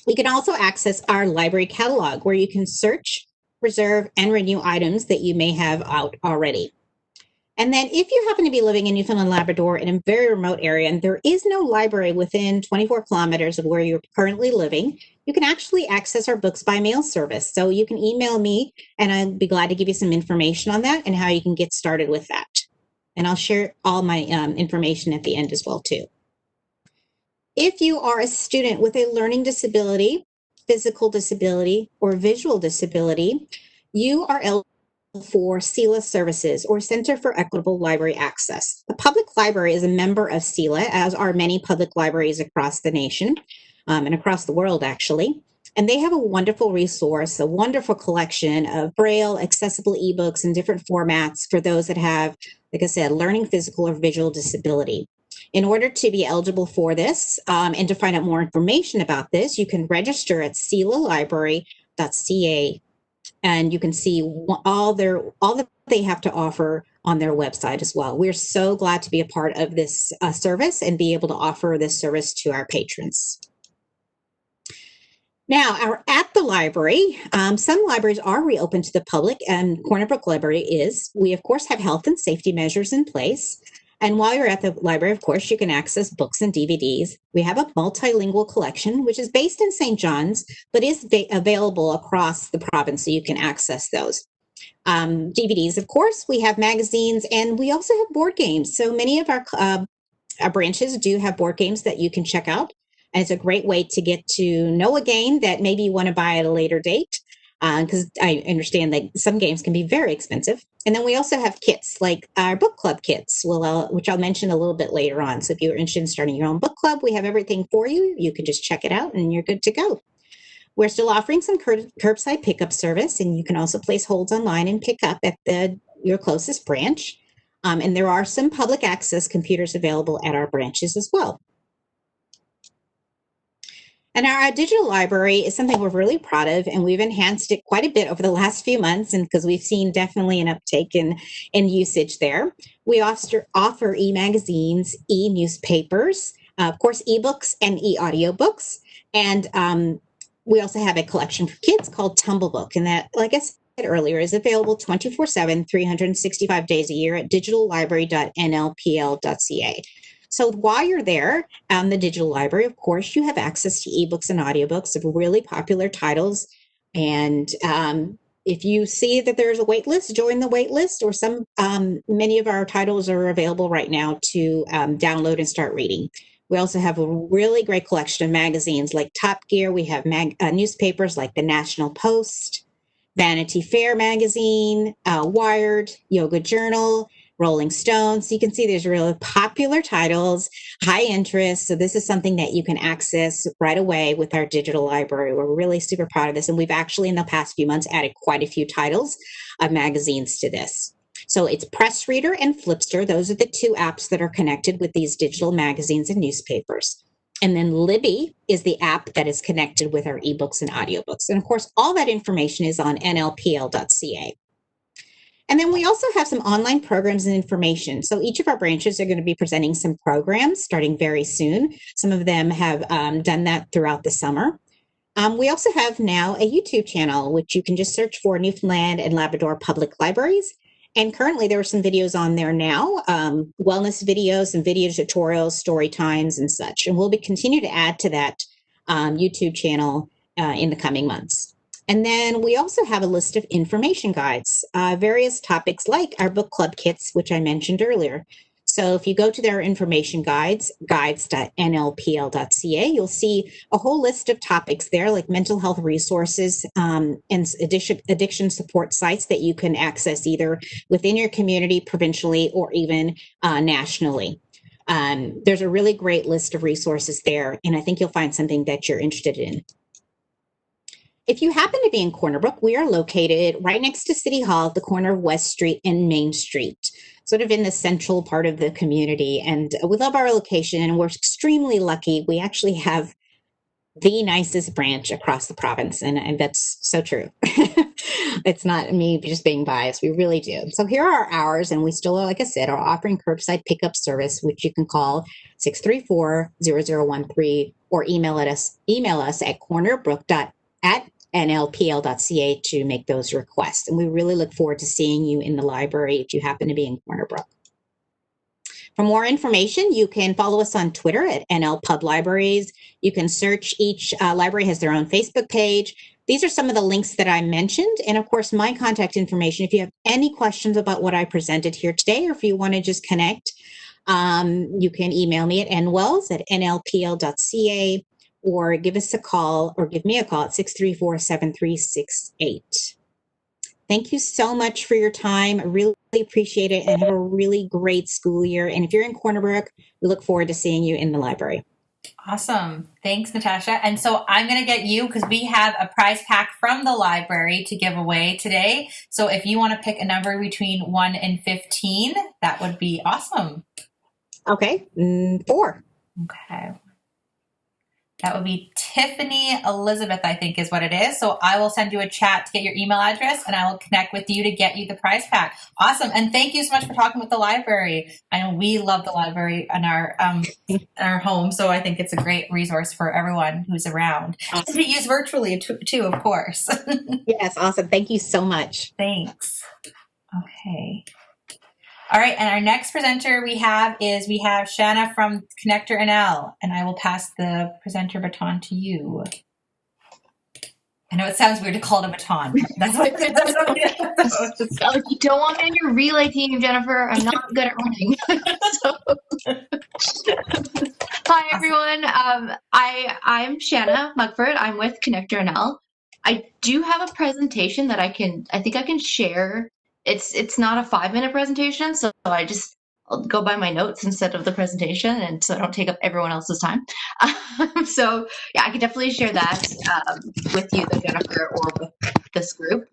You can also access our library catalog, where you can search, reserve, and renew items that you may have out already. And then if you happen to be living in Newfoundland and Labrador in a very remote area and there is no library within 24 kilometers of where you're currently living, you can actually access our books by mail service. So you can email me and I'll be glad to give you some information on that and how you can get started with that. And I'll share all my information at the end as well too. If you are a student with a learning disability, physical disability, or visual disability, you are eligible for CELA services, or Center for Equitable Library Access. The public library is a member of CELA, as are many public libraries across the nation and across the world, actually. And they have a wonderful resource, a wonderful collection of Braille, accessible ebooks in different formats for those that have, like I said, learning, physical, or visual disability. In order to be eligible for this and to find out more information about this, you can register at celalibrary.ca. And you can see all that they have to offer on their website as well. We're so glad to be a part of this service and be able to offer this service to our patrons. Now, at the library, some libraries are reopened to the public, and Corner Brook Library is. We, of course, have health and safety measures in place. And while you're at the library, of course, you can access books and DVDs. We have a multilingual collection, which is based in St. John's, but is available across the province, so you can access those. DVDs, of course, we have magazines, and we also have board games. So many of our branches do have board games that you can check out. And it's a great way to get to know a game that maybe you want to buy at a later date, because I understand that some games can be very expensive. And then we also have kits, like our book club kits, which I'll mention a little bit later on. So if you're interested in starting your own book club, we have everything for you. You can just check it out and you're good to go. We're still offering some curbside pickup service, and you can also place holds online and pick up at your closest branch. And there are some public access computers available at our branches as well. And our digital library is something we're really proud of, and we've enhanced it quite a bit over the last few months, and because we've seen definitely an uptake in usage there. We offer e-magazines, e-newspapers, of course, ebooks and e-audiobooks, and we also have a collection for kids called Tumblebook, and that, like I said earlier, is available 24/7, 365 days a year at digitallibrary.nlpl.ca. So while you're there on the digital library, of course, you have access to ebooks and audiobooks of really popular titles. And if you see that there's a wait list, join the wait list, or many of our titles are available right now to download and start reading. We also have a really great collection of magazines like Top Gear. We have newspapers like the National Post, Vanity Fair magazine, Wired, Yoga Journal, Rolling Stone. So you can see there's really popular titles, high interest. So this is something that you can access right away with our digital library. We're really super proud of this. And we've actually in the past few months added quite a few titles of magazines to this. So it's Press Reader and Flipster. Those are the two apps that are connected with these digital magazines and newspapers. And then Libby is the app that is connected with our ebooks and audiobooks. And of course, all that information is on nlpl.ca. And then we also have some online programs and information. So each of our branches are going to be presenting some programs starting very soon. Some of them have done that throughout the summer. We also have now a YouTube channel, which you can just search for Newfoundland and Labrador Public Libraries. And currently there are some videos on there now, wellness videos, some video tutorials, story times and such. And we'll continue to add to that YouTube channel in the coming months. And then we also have a list of information guides, various topics like our book club kits, which I mentioned earlier. So if you go to their information guides, guides.nlpl.ca, you'll see a whole list of topics there, like mental health resources and addiction support sites that you can access either within your community, provincially, or even nationally. There's a really great list of resources there, and I think you'll find something that you're interested in. If you happen to be in Corner Brook, we are located right next to City Hall at the corner of West Street and Main Street, sort of in the central part of the community. And we love our location, and we're extremely lucky. We actually have the nicest branch across the province, and that's so true. It's not me just being biased. We really do. So here are our hours, and we still, like I said, are offering curbside pickup service, which you can call 634-0013 or email us at cornerbrook.nlpl.ca to make those requests. And we really look forward to seeing you in the library if you happen to be in Corner Brook. For more information, you can follow us on Twitter at NL Pub Libraries. You can search, each library has their own Facebook page. These are some of the links that I mentioned. And of course, my contact information, if you have any questions about what I presented here today, or if you want to just connect, you can email me at nwells@nlpl.ca or give us a call or give me a call at 634-7368. Thank you so much for your time. I really appreciate it, and have a really great school year. And if you're in Corner Brook, we look forward to seeing you in the library. Awesome. Thanks, Natasha. And so I'm going to get you, because we have a prize pack from the library to give away today. So if you want to pick a number between 1 and 15, that would be awesome. Okay. 4. Okay. That would be Tiffany Elizabeth, I think is what it is. So I will send you a chat to get your email address, and I will connect with you to get you the prize pack. Awesome. And thank you so much for talking with the library. I know we love the library in our home, so I think it's a great resource for everyone who's around. Awesome. And to use virtually too, of course. Yes, awesome. Thank you so much. Thanks. Okay. All right, and our next presenter we have Shanna from Connector NL, and I will pass the presenter baton to you. I know it sounds weird to call it a baton. That's what you don't want me on your relay team, Jennifer. I'm not good at running. Hi, everyone. I'm Shanna Mugford. I'm with Connector NL. I do have a presentation that I think I can share. It's not a 5-minute presentation, so I'll go by my notes instead of the presentation, and so I don't take up everyone else's time. So yeah, I can definitely share that with you, Jennifer, or with this group.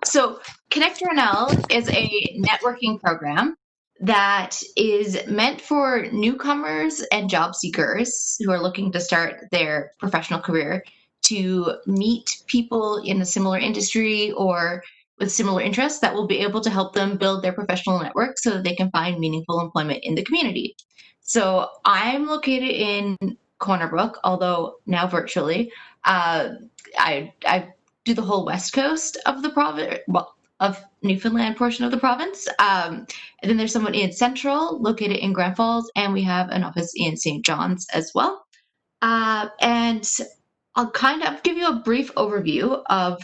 So Connector NL is a networking program that is meant for newcomers and job seekers who are looking to start their professional career to meet people in a similar industry or with similar interests that will be able to help them build their professional network so that they can find meaningful employment in the community. So I'm located in Corner Brook, although now virtually. I do the whole west coast of the province, of Newfoundland portion of the province. And then there's someone in Central, located in Grand Falls, and we have an office in St. John's as well. And I'll kind of give you a brief overview of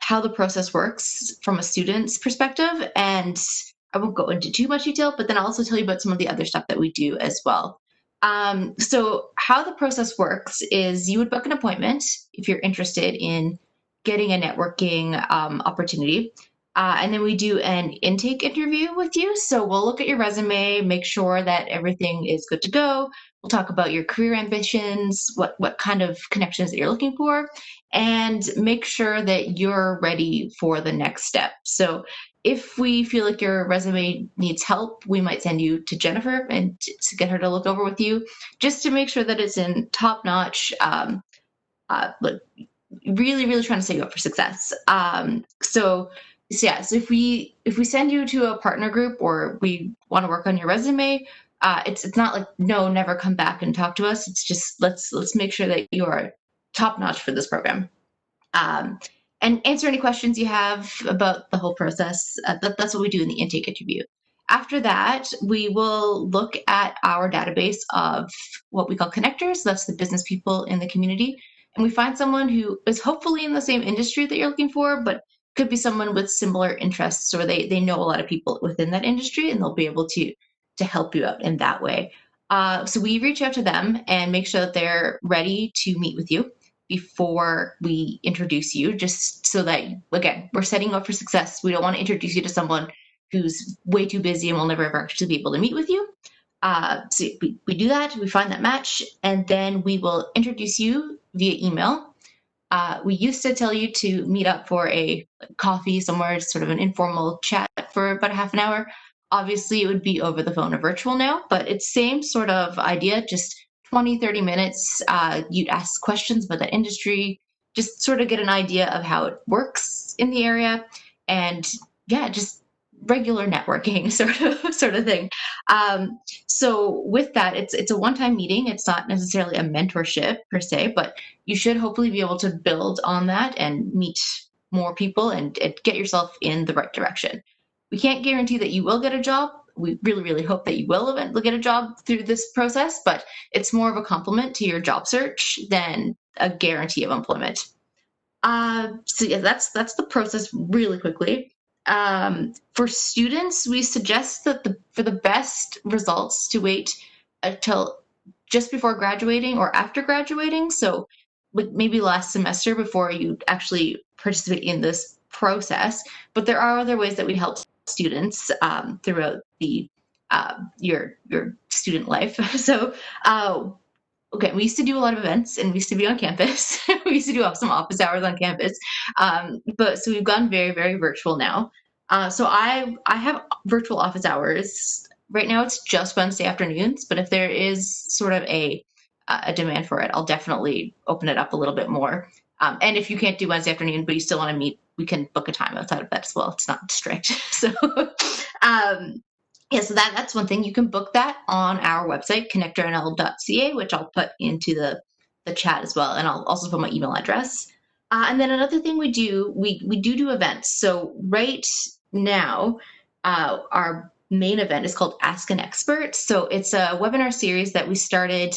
how the process works from a student's perspective, and I won't go into too much detail, but then I'll also tell you about some of the other stuff that we do as well. So how the process works is you would book an appointment if you're interested in getting a networking opportunity, and then we do an intake interview with you. So we'll look at your resume, make sure that everything is good to go. We'll talk about your career ambitions, what kind of connections that you're looking for, and make sure that you're ready for the next step. So if we feel like your resume needs help, we might send you to Jennifer and to get her to look over with you, just to make sure that it's in top-notch, really, really trying to set you up for success. So So if we send you to a partner group or we want to work on your resume, it's not like no, never come back and talk to us. It's just let's make sure that you are top notch for this program, and answer any questions you have about the whole process. That's what we do in the intake interview. After that, we will look at our database of what we call connectors. That's the business people in the community, and we find someone who is hopefully in the same industry that you're looking for, but could be someone with similar interests, or they know a lot of people within that industry, and they'll be able to help you out in that way. So we reach out to them and make sure that they're ready to meet with you before we introduce you, just so that, again, we're setting you up for success. We don't want to introduce you to someone who's way too busy and will never ever actually be able to meet with you. So we do that, we find that match, and then we will introduce you via email. We used to tell you to meet up for a coffee somewhere, sort of an informal chat for about a half an hour. Obviously, it would be over the phone or virtual now, but it's same sort of idea, just 20, 30 minutes. You'd ask questions about that industry, just sort of get an idea of how it works in the area, and yeah, just regular networking sort of thing. So with that, it's a one-time meeting. It's not necessarily a mentorship per se, but you should hopefully be able to build on that and meet more people and get yourself in the right direction. We can't guarantee that you will get a job. We really, really hope that you will eventually get a job through this process, but it's more of a compliment to your job search than a guarantee of employment. So yeah, that's the process really quickly. For students, we suggest that for the best results to wait until just before graduating or after graduating. So like maybe last semester before you actually participate in this process. But there are other ways that we help students throughout the your student life. So okay, we used to do a lot of events and we used to be on campus. We used to do some office hours on campus. But so we've gone very, very virtual now. So I have virtual office hours. Right now it's just Wednesday afternoons, but if there is sort of a demand for it, I'll definitely open it up a little bit more. And if you can't do Wednesday afternoon, but you still want to meet, we can book a time outside of that as well. It's not strict. So yeah, so that's one thing. You can book that on our website, connectornl.ca, which I'll put into the chat as well. And I'll also put my email address. And then another thing we do events. So right now, our main event is called Ask an Expert. So it's a webinar series that we started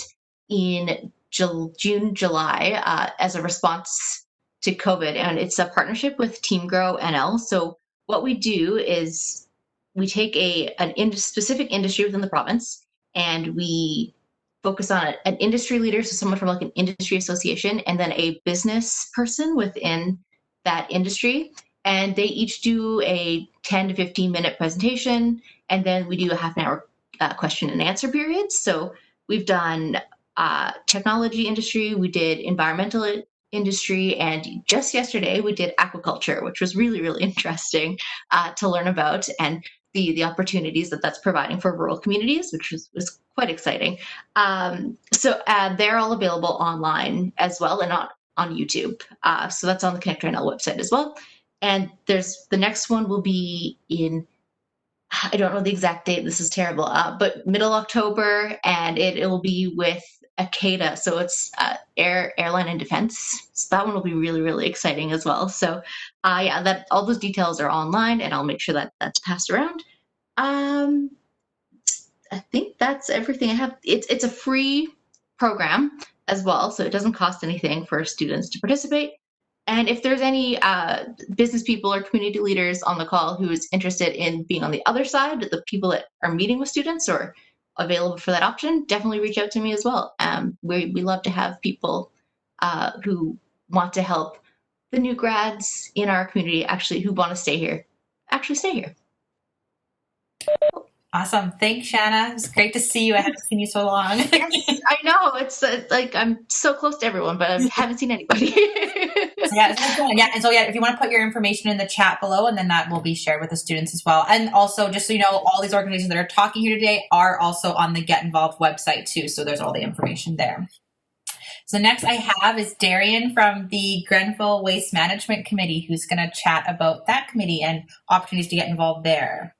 in June, July as a response to COVID. And it's a partnership with Team Grow NL. So what we do is we take an specific industry within the province and we focus on an industry leader, so someone from like an industry association, and then a business person within that industry. And they each do a 10 to 15 minute presentation. And then we do a half an hour question and answer period. So we've done technology industry, we did environmental industry, and just yesterday we did aquaculture, which was really, really interesting to learn about, and the opportunities that's providing for rural communities, which was quite exciting. So they're all available online as well and on YouTube. So that's on the Connector NL website as well. And the next one will be in, I don't know the exact date, this is terrible, but middle October, and it will be with Akeda, so it's airline and defense. So that one will be really, really exciting as well. So yeah, that all those details are online, and I'll make sure that that's passed around. I think that's everything I have. It's a free program as well, so it doesn't cost anything for students to participate. And if there's any business people or community leaders on the call who is interested in being on the other side, the people that are meeting with students or available for that option, definitely reach out to me as well. We love to have people who want to help the new grads in our community who want to stay here, actually stay here. Awesome. Thanks, Shanna. It's great to see you. I haven't seen you so long. Yes, I know. It's like I'm so close to everyone, but I haven't seen anybody. Yeah. And so, if you want to put your information in the chat below, and then that will be shared with the students as well. And also, just so you know, all these organizations that are talking here today are also on the Get Involved website too. So there's all the information there. So next I have is Darian from the Grenfell Waste Management Committee, who's going to chat about that committee and opportunities to get involved there.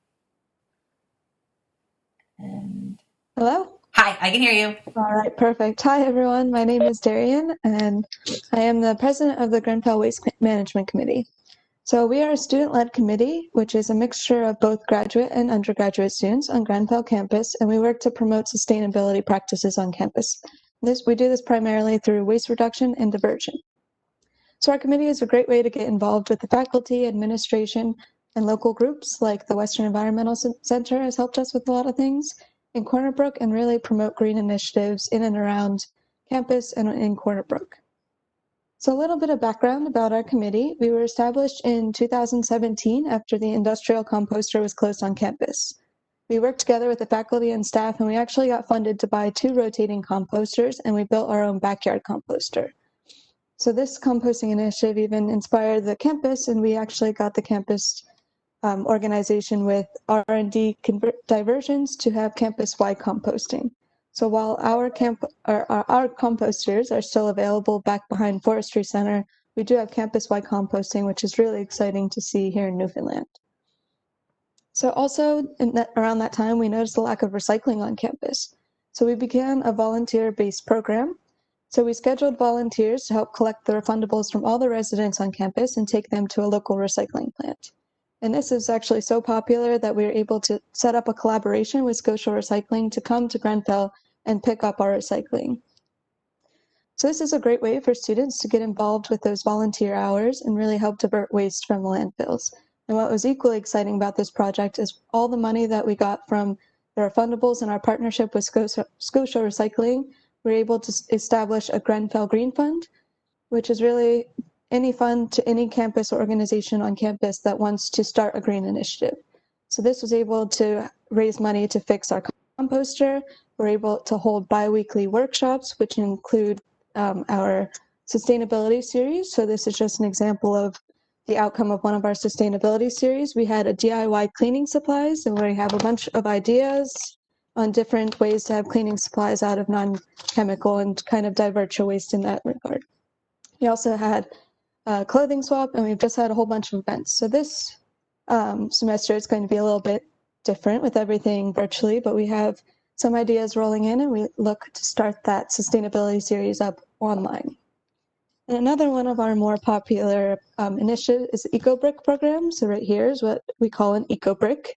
And hello? Hi, I can hear you. All right, perfect. Hi, everyone. My name is Darian, and I am the president of the Grenfell Waste Management Committee. So we are a student-led committee, which is a mixture of both graduate and undergraduate students on Grenfell campus, and we work to promote sustainability practices on campus. We do this primarily through waste reduction and diversion. So our committee is a great way to get involved with the faculty, administration, and local groups like the Western Environmental Center has helped us with a lot of things in Corner Brook and really promote green initiatives in and around campus and in Corner Brook. So a little bit of background about our committee. We were established in 2017 after the industrial composter was closed on campus. We worked together with the faculty and staff, and we actually got funded to buy 2 rotating composters, and we built our own backyard composter. So this composting initiative even inspired the campus, and we actually got the campus organization with R&D diversions to have campus-wide composting. So while our composters are still available back behind Forestry Center, we do have campus-wide composting, which is really exciting to see here in Newfoundland. So also around that time, we noticed a lack of recycling on campus. So we began a volunteer-based program. So we scheduled volunteers to help collect the refundables from all the residents on campus and take them to a local recycling plant. And this is actually so popular that we were able to set up a collaboration with Scotia Recycling to come to Grenfell and pick up our recycling. So this is a great way for students to get involved with those volunteer hours and really help divert waste from the landfills. And what was equally exciting about this project is all the money that we got from the refundables and our partnership with Scotia Recycling, we were able to establish a Grenfell Green Fund, which is really any fund to any campus or organization on campus that wants to start a green initiative. So this was able to raise money to fix our composter. We're able to hold bi-weekly workshops, which include our sustainability series. So this is just an example of the outcome of one of our sustainability series. We had a DIY cleaning supplies, and we have a bunch of ideas on different ways to have cleaning supplies out of non-chemical and kind of divert your waste in that regard. We also had a clothing swap, and we've just had a whole bunch of events. So this semester is going to be a little bit different with everything virtually, but we have some ideas rolling in, and we look to start that sustainability series up online. And another one of our more popular initiatives is the EcoBrick program. So right here is what we call an EcoBrick.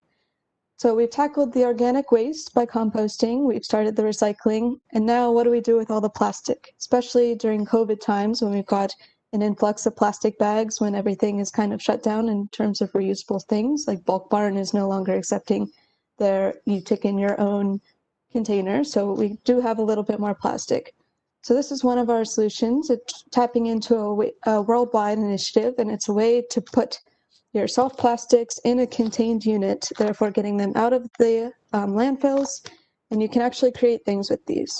So we've tackled the organic waste by composting, we've started the recycling, and now what do we do with all the plastic? Especially during COVID times when we've got an influx of plastic bags, when everything is kind of shut down in terms of reusable things, like Bulk Barn is no longer accepting you take in your own container, so we do have a little bit more plastic. So this is one of our solutions. It's tapping into a worldwide initiative, and it's a way to put your soft plastics in a contained unit, therefore getting them out of the landfills, and you can actually create things with these.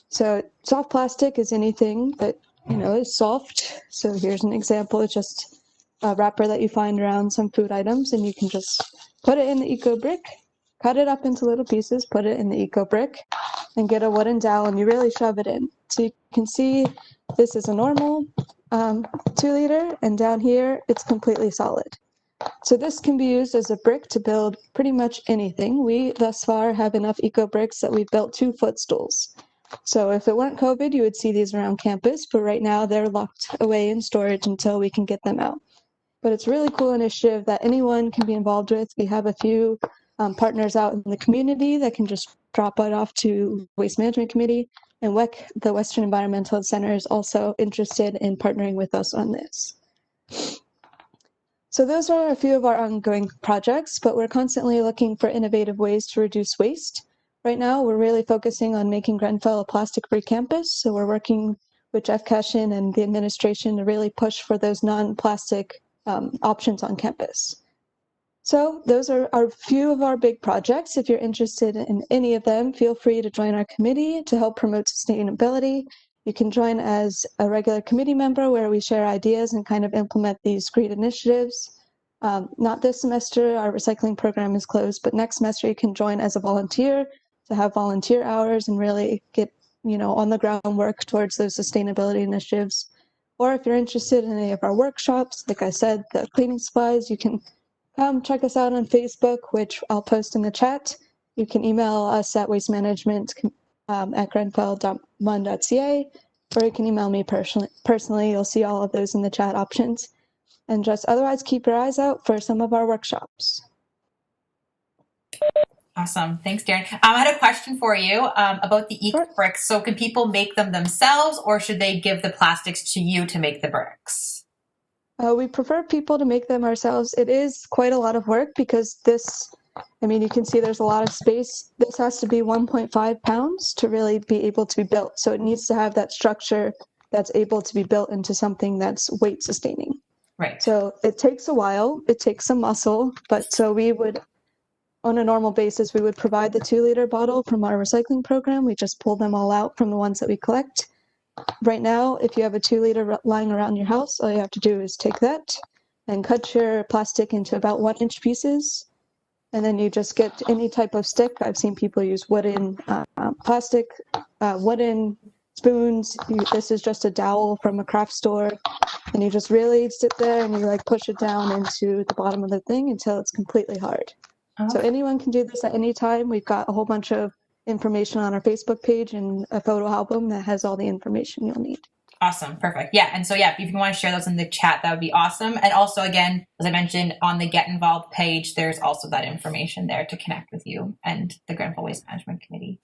So soft plastic is anything that is soft. So here's an example. It's just a wrapper that you find around some food items, and you can just put it in the EcoBrick, cut it up into little pieces, put it in the EcoBrick, and get a wooden dowel, and you really shove it in. So you can see this is a normal 2 liter, and down here it's completely solid. So this can be used as a brick to build pretty much anything. We thus far have enough EcoBricks that we've built 2 footstools. So if it weren't COVID, you would see these around campus, but right now they're locked away in storage until we can get them out. But it's a really cool initiative that anyone can be involved with. We have a few partners out in the community that can just drop it off to Waste Management Committee, and WEC, the Western Environmental Center, is also interested in partnering with us on this. So those are a few of our ongoing projects, but we're constantly looking for innovative ways to reduce waste. Right now, we're really focusing on making Grenfell a plastic-free campus, so we're working with Jeff Cashin and the administration to really push for those non-plastic options on campus. So those are a few of our big projects. If you're interested in any of them, feel free to join our committee to help promote sustainability. You can join as a regular committee member where we share ideas and kind of implement these great initiatives. Not this semester, our recycling program is closed, but next semester you can join as a volunteer to have volunteer hours and really get on the ground work towards those sustainability initiatives. Or if you're interested in any of our workshops, like I said, the cleaning supplies, you can come check us out on Facebook, which I'll post in the chat. You can email us at wastemanagement at grenfell.mun.ca, or you can email me personally. You'll see all of those in the chat options. And just otherwise keep your eyes out for some of our workshops. Awesome. Thanks, Darren. I had a question for you about the eco-bricks. So can people make them themselves, or should they give the plastics to you to make the bricks? We prefer people to make them ourselves. It is quite a lot of work because you can see there's a lot of space. This has to be 1.5 pounds to really be able to be built. So it needs to have that structure that's able to be built into something that's weight sustaining. Right. So it takes a while. It takes some muscle. But so we would, on a normal basis, we would provide the 2-liter bottle from our recycling program. We just pull them all out from the ones that we collect. Right now, if you have a 2-liter lying around your house, all you have to do is take that and cut your plastic into about 1-inch pieces. And then you just get any type of stick. I've seen people use wooden plastic, wooden spoons. This is just a dowel from a craft store. And you just really sit there and you push it down into the bottom of the thing until it's completely hard. Oh. So anyone can do this at any time. We've got a whole bunch of information on our Facebook page and a photo album that has all the information you'll need. Awesome. Perfect. Yeah. And so, if you want to share those in the chat, that would be awesome. And also, again, as I mentioned, on the Get Involved page, there's also that information there to connect with you and the Grenfell Waste Management Committee.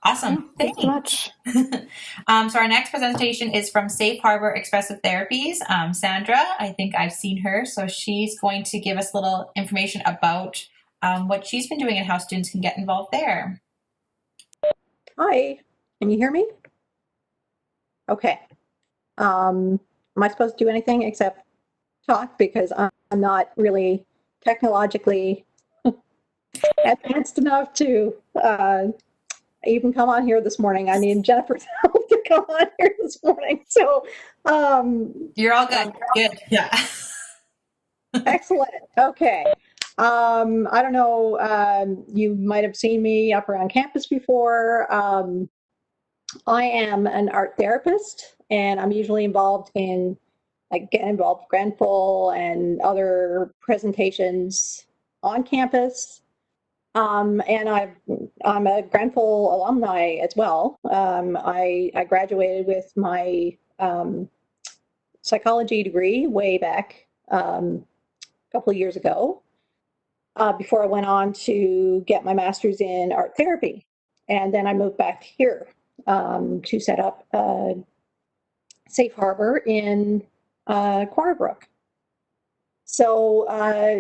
Awesome. Thanks so much. So our next presentation is from Safe Harbor Expressive Therapies. Sandra, I think I've seen her. So she's going to give us a little information about what she's been doing and how students can get involved there. Hi, can you hear me? Okay. Am I supposed to do anything except talk, because I'm not really technologically advanced enough to even come on here this morning. I need Jennifer's help to come on here this morning. So you're all good. Good. Yeah. Excellent. Okay. I don't know, you might have seen me up around campus before. I am an art therapist, and I'm usually involved in Get Involved Grenfell and other presentations on campus. And I'm a Grenfell alumni as well. I graduated with my psychology degree way back a couple of years ago, before I went on to get my master's in art therapy. And then I moved back here to set up Safe Harbor in Corner Brook. So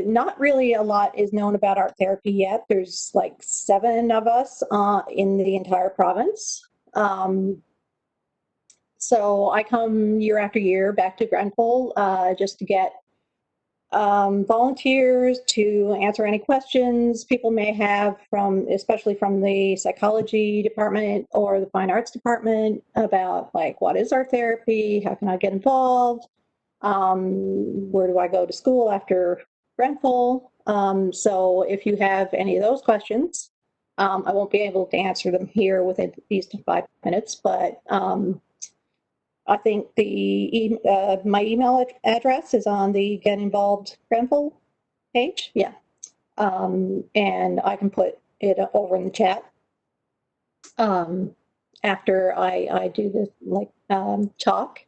not really a lot is known about art therapy yet. There's 7 of us in the entire province. So I come year after year back to Grenfell just to get volunteers to answer any questions people may have, especially from the psychology department or the fine arts department, about what is art therapy, how can I get involved, where do I go to school after Grenfell. So if you have any of those questions, I won't be able to answer them here within these 5 minutes, but I think my email address is on the Get Involved Grenfell page. Yeah. And I can put it over in the chat after I do this talk.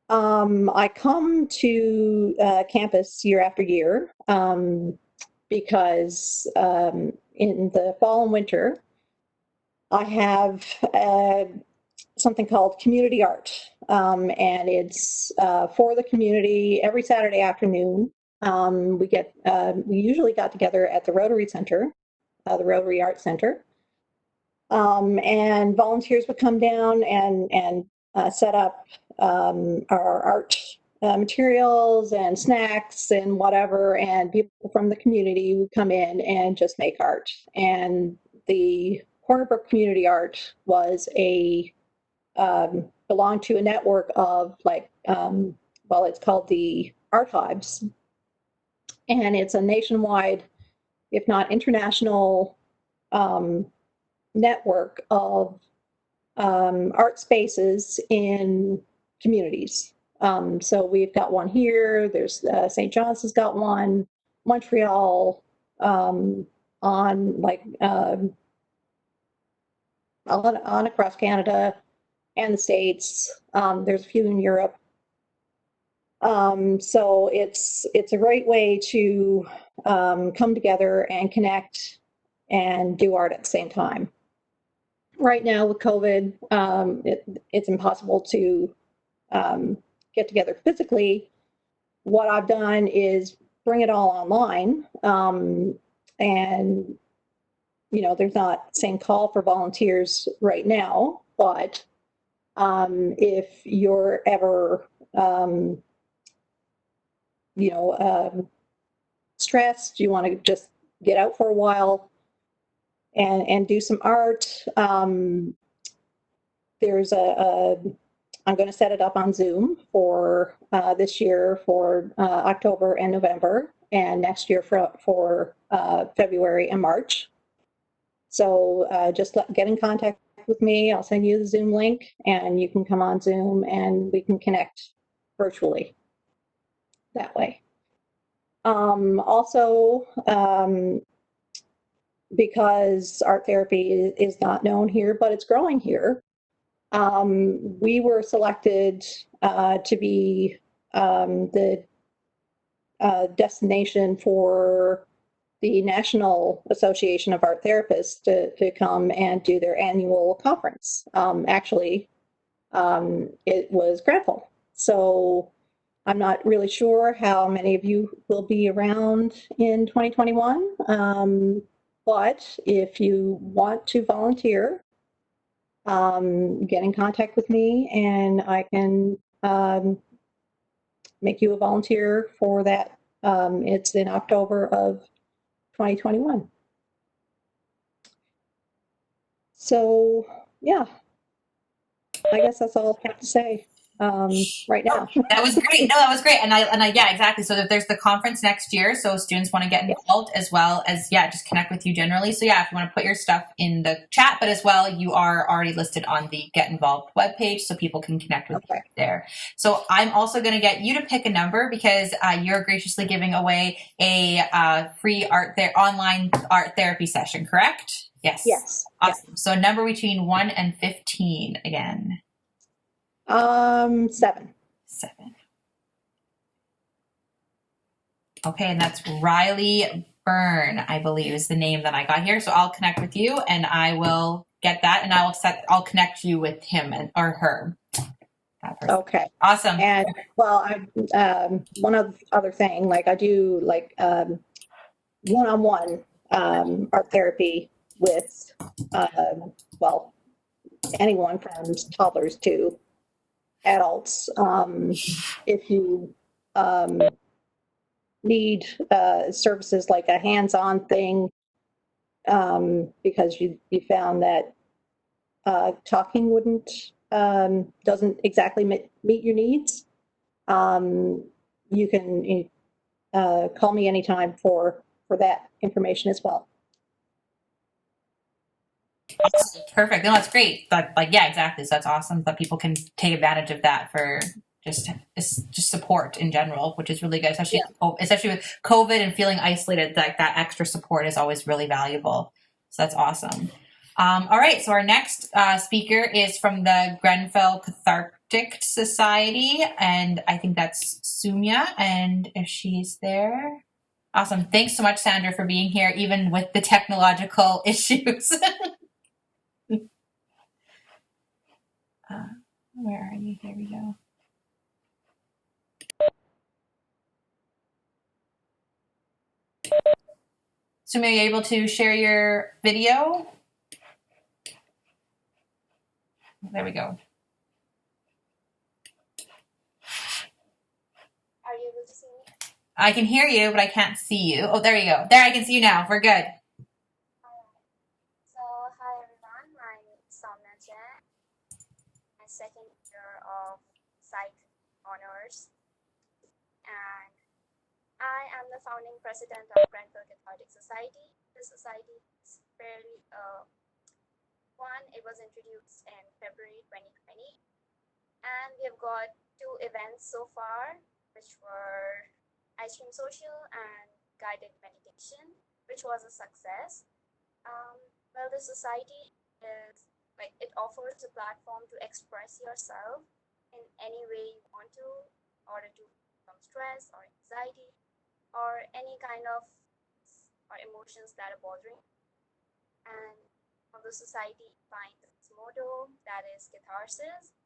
I come to campus year after year because in the fall and winter, I have something called community art, and it's for the community every Saturday afternoon. We usually got together at the Rotary Center, the Rotary Art Center, and volunteers would come down and set up our art materials and snacks and whatever, and people from the community would come in and just make art. And the Corner Brook Community Art was belonged to a network of it's called the Archives, and it's a nationwide, if not international, network of art spaces in communities. So we've got one here. There's St. John's has got one. Montreal, on across Canada and the States. There's a few in Europe. So it's a great way to come together and connect and do art at the same time. Right now with COVID, it's impossible to get together physically. What I've done is bring it all online, and there's not the same call for volunteers right now, but if you're ever stressed, you want to just get out for a while and do some art. There's I'm going to set it up on Zoom for this year for October and November, and next year for February and March. So just get in contact with me. I'll send you the Zoom link, and you can come on Zoom, and we can connect virtually that way. Also, because art therapy is not known here, but it's growing here, we were selected to be the destination for the National Association of Art Therapists to come and do their annual conference. Actually, it was Grenfell. So I'm not really sure how many of you will be around in 2021, but if you want to volunteer, get in contact with me, and I can make you a volunteer for that. It's in October of 2021. So yeah, I guess that's all I have to say right now. That was great. No, that was great. And I, yeah, exactly. So there's the conference next year. So students want to get involved, as well as, just connect with you generally. So if you want to put your stuff in the chat, but as well, you are already listed on the Get Involved webpage, so people can connect with you there. So I'm also going to get you to pick a number, because you're graciously giving away a free online art therapy session, correct? Yes. Yes. Awesome. So a number between 1 and 15 again. 7. 7. Okay, and that's Riley Byrne, I believe, is the name that I got here. So I'll connect with you, and I will get that, and I'll connect you with him or her. Okay. Awesome. And well, one other thing, like I do one-on-one art therapy with anyone from toddlers to adults. If you need services like a hands-on thing, because you found that talking doesn't exactly meet your needs, you can call me anytime for that information as well. Awesome. Perfect. No, that's great. Exactly. So that's awesome that people can take advantage of that for just support in general, which is really good, especially with COVID and feeling isolated. Like that extra support is always really valuable. So that's awesome. All right. So our next speaker is from the Grenfell Cathartic Society, and I think that's Sumya. And if she's there. Awesome. Thanks so much, Sandra, for being here, even with the technological issues. Where are you? Here we go. So, are you able to share your video? There we go. Are you able to see me? I can hear you, but I can't see you. Oh, there you go. There, I can see you now. We're good. So, hi everyone. My name is Samna Jain. My second year of Psych Honors. And I am the founding president of Grenfell Cathartic Society. The society is fairly one, it was introduced in February 2020, and we have got 2 events so far, which were Ice Cream Social and Guided Meditation, which was a success. Well, the society is like, it offers a platform to express yourself in any way you want to, in order to from stress or anxiety or any kind of or emotions that are bothering. And on the society finds its motto, that is catharsis,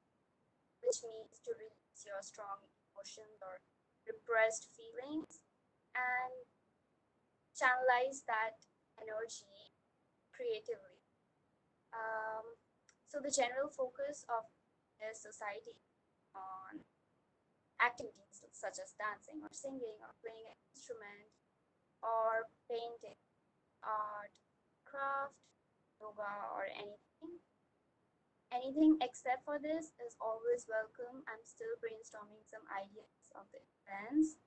which means to release your strong emotions or repressed feelings and channelize that energy creatively. So the general focus of this society on activities such as dancing or singing or playing an instrument or painting, art, craft, yoga, or anything except for this is always welcome. I'm still brainstorming some ideas of the events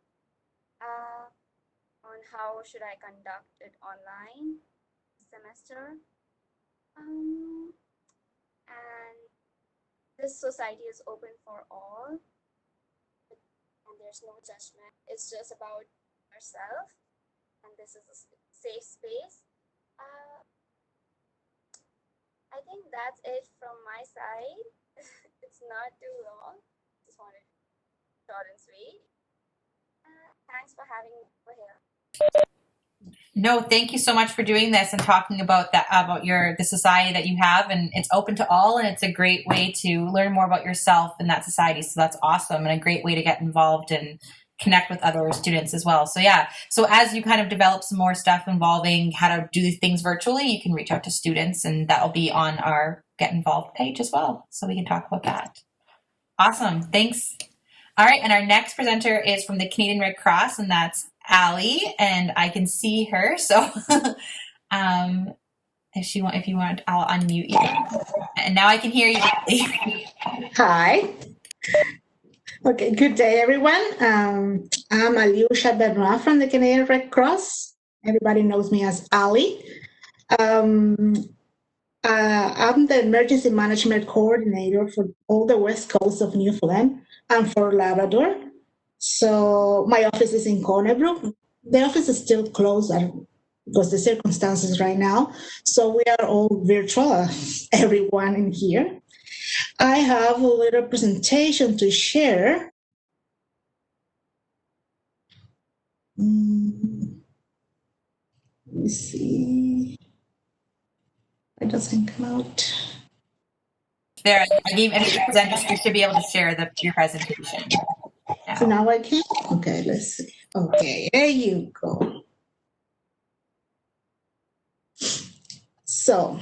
on how should I conduct it online this semester. And this society is open for all, and there's no judgment. It's just about yourself, and this is a safe space. I think that's it from my side. It's not too long. Just wanted short and sweet. Thanks for having me over here. No, thank you so much for doing this and talking about that, about the society that you have, and it's open to all, and it's a great way to learn more about yourself in that society. So that's awesome, and a great way to get involved and connect with other students as well. So yeah, so as you kind of develop some more stuff involving how to do things virtually, you can reach out to students, and that'll be on our Get Involved page as well, so we can talk about that. Awesome, thanks. All right, and our next presenter is from the Canadian Red Cross, and that's Allie, and I can see her. So, if you want, I'll unmute you. And now I can hear you. Hi. Okay, good day, everyone. I'm Aliusha Benoit from the Canadian Red Cross. Everybody knows me as Ali. I'm the Emergency Management Coordinator for all the West Coast of Newfoundland and for Labrador. So my office is in Cornerbrook. The office is still closed because the circumstances right now. So we are all virtual, everyone in here. I have a little presentation to share. Let me see. It doesn't come out. There, I gave any presenters, you should be able to share your presentation. Now. So now I can? Okay, let's see. Okay, there you go. So,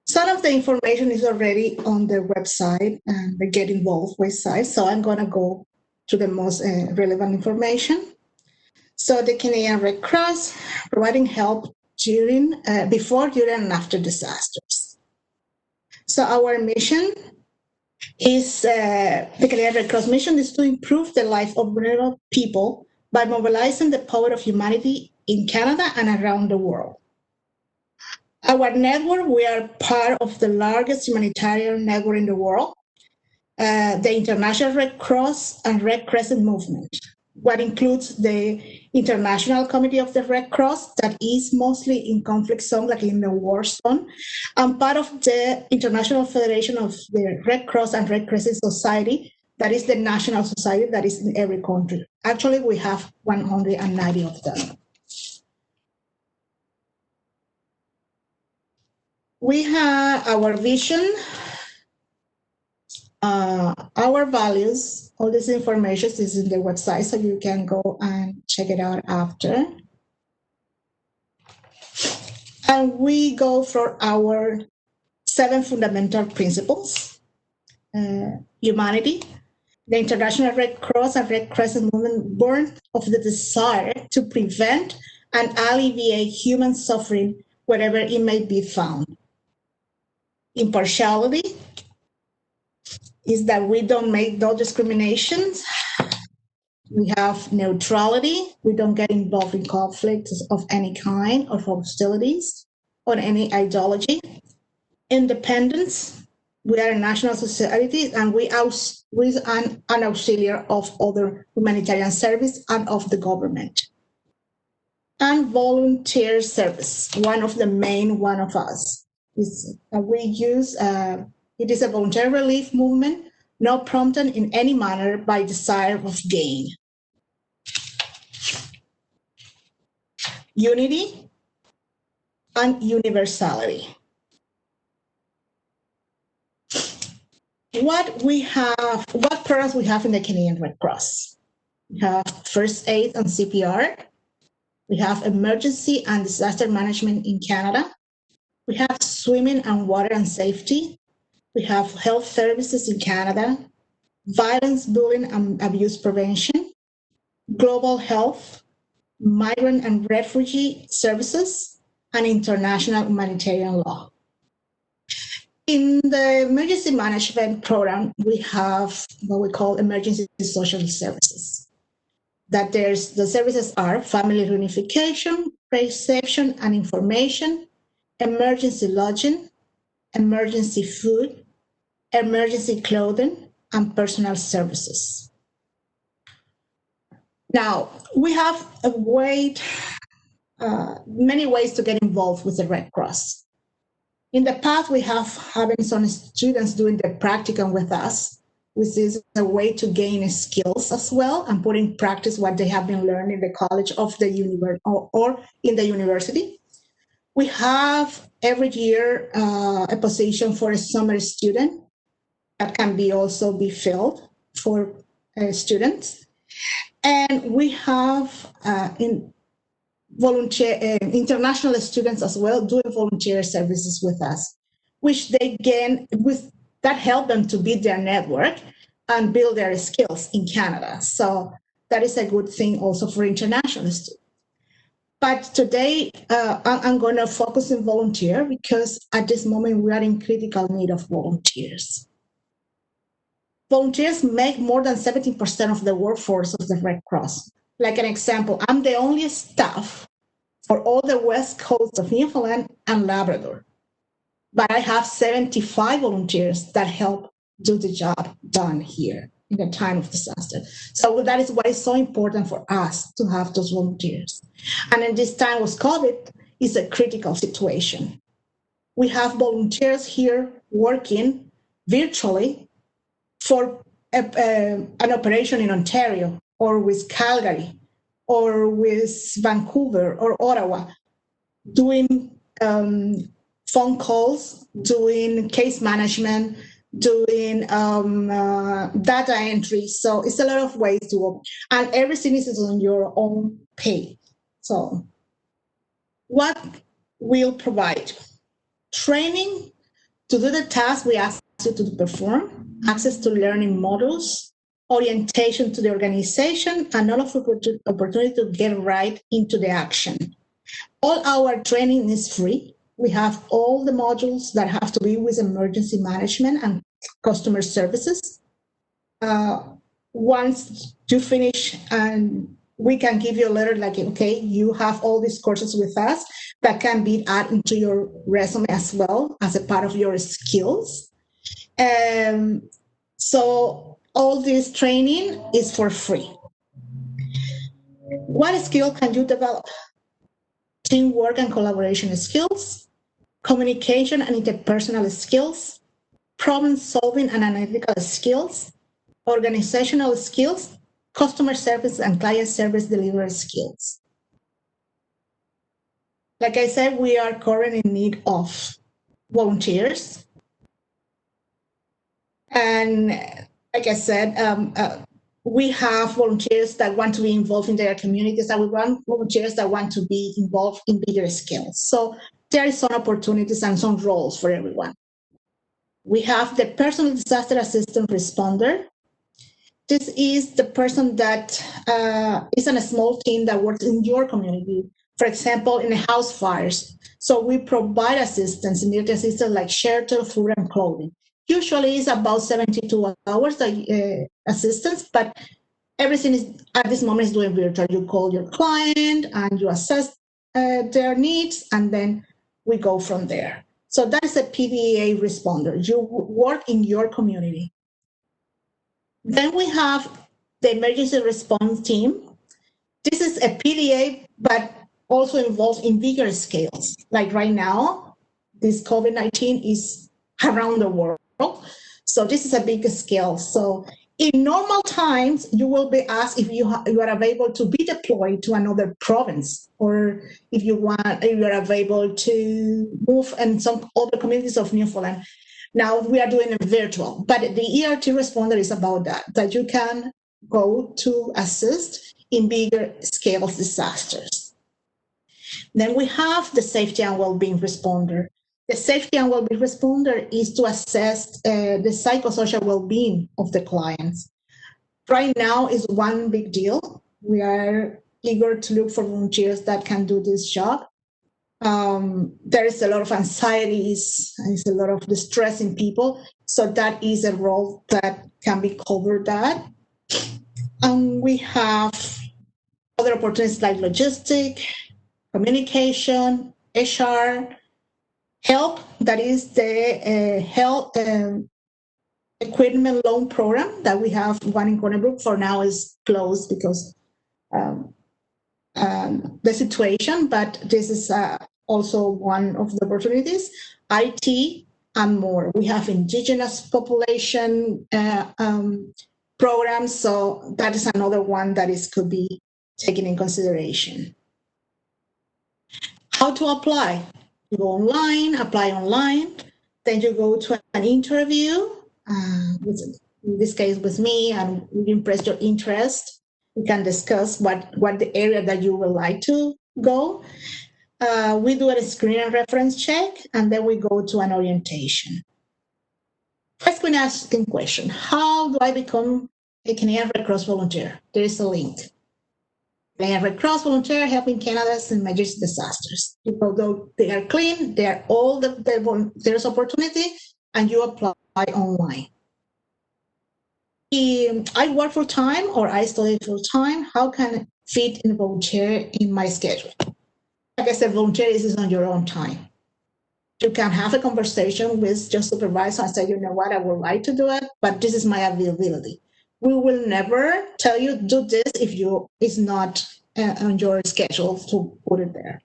some of the information is already on the website and the Get Involved website, so I'm going to go to the most relevant information. So the Canadian Red Cross providing help before, during, and after disasters. So our mission is, the Canadian Red Cross mission is to improve the life of vulnerable people by mobilizing the power of humanity in Canada and around the world. Our network, we are part of the largest humanitarian network in the world, the International Red Cross and Red Crescent movement, what includes the International Committee of the Red Cross that is mostly in conflict zone, like in the war zone, and part of the International Federation of the Red Cross and Red Crescent Society, that is the national society that is in every country. Actually, we have 190 of them. We have our vision, our values. All this information is in the website, so you can go and check it out after. And we go for our 7 fundamental principles: humanity, the International Red Cross and Red Crescent movement born of the desire to prevent and alleviate human suffering wherever it may be found. Impartiality is that we don't make no discriminations. We have neutrality. We don't get involved in conflicts of any kind or hostilities or any ideology. Independence. We are a national society and we are an auxiliary of other humanitarian service and of the government. And volunteer service, one of the main one of us. It is a voluntary relief movement, not prompted in any manner by desire of gain. Unity and universality. What programs we have in the Canadian Red Cross? We have first aid and CPR. We have emergency and disaster management in Canada. We have swimming and water and safety. We have health services in Canada, violence, bullying, and abuse prevention, global health, migrant and refugee services, and international humanitarian law. In the emergency management program, we have what we call emergency social services. The services are family reunification, reception and information, emergency lodging, emergency food, emergency clothing, and personal services. Now, we have many ways to get involved with the Red Cross. In the past, we have having some students doing the practicum with us, which is a way to gain skills as well and put in practice what they have been learning in the college of the or in the university. We have every year a position for a summer student that can also be filled for students. And we have international students as well doing volunteer services with us, which they gain that help them to build their network and build their skills in Canada. So that is a good thing also for international students. But today, I'm going to focus on volunteer because at this moment we are in critical need of volunteers. Volunteers make more than 70% of the workforce of the Red Cross. Like an example, I'm the only staff for all the west coast of Newfoundland and Labrador. But I have 75 volunteers that help do the job done here in the time of disaster. So that is why it's so important for us to have those volunteers. And in this time with COVID, it's a critical situation. We have volunteers here working virtually for an operation in Ontario or with Calgary or with Vancouver or Ottawa, doing phone calls, doing case management, doing data entry. So it's a lot of ways to work. And everything is on your own pay. So what we'll provide? Training to do the task we ask you to perform, access to learning modules, orientation to the organization, and all of the opportunity to get right into the action. All our training is free. We have all the modules that have to be with emergency management and customer services. Once you finish, and we can give you a letter like, okay, you have all these courses with us that can be added into your resume as well as a part of your skills. So all this training is for free. What skill can you develop? Teamwork and collaboration skills, communication and interpersonal skills, problem solving and analytical skills, organizational skills, customer service and client service delivery skills. Like I said, we are currently in need of volunteers. And like I said, we have volunteers that want to be involved in their communities, and we want volunteers that want to be involved in bigger scales. So there is some opportunities and some roles for everyone. We have the personal disaster assistant responder. This is the person that is in a small team that works in your community, for example, in house fires. So we provide assistance, immediate assistance like shelter, food, and clothing. Usually it's about 72 hours assistance, but everything is at this moment is doing virtual. You call your client and you assess their needs, and then we go from there. So that is a PDA responder. You work in your community. Then we have the emergency response team. This is a PDA, but also involved in bigger scales. Like right now, this COVID-19 is around the world. So this is a big scale. So in normal times, you will be asked if you are available to be deployed to another province, or if you are available to move in some other communities of Newfoundland. Now we are doing it virtual, but the ERT responder is about that you can go to assist in bigger scale of disasters. Then we have the safety and well-being responder. The safety and well-being responder is to assess the psychosocial well-being of the clients. Right now is one big deal. We are eager to look for volunteers that can do this job. There is a lot of anxieties, there's a lot of distress in people. So that is a role that can be covered that. And we have other opportunities like logistic, communication, HR, help, that is the health equipment loan program that we have one in Corner Brook. For now is closed because the situation, but this is also one of the opportunities. IT and more. We have indigenous population programs, so that is another one that could be taken in consideration. How to apply? You go online, apply online, then you go to an interview, in this case with me, and you impress your interest. We can discuss what the area that you would like to go. We do a screen and reference check, and then we go to an orientation. First, we ask a question: how do I become a Canadian Red Cross volunteer? There is a link. Canadian Red Cross volunteer helping Canada's emergency disasters. People go, they are clean, they are all there's opportunity, and you apply online. I work full time or I study full time. How can I fit in volunteer in my schedule? Like I said, volunteer is on your own time. You can have a conversation with your supervisor and say, you know what, I would like to do it, but this is my availability. We will never tell you do this if it's not on your schedule to put it there.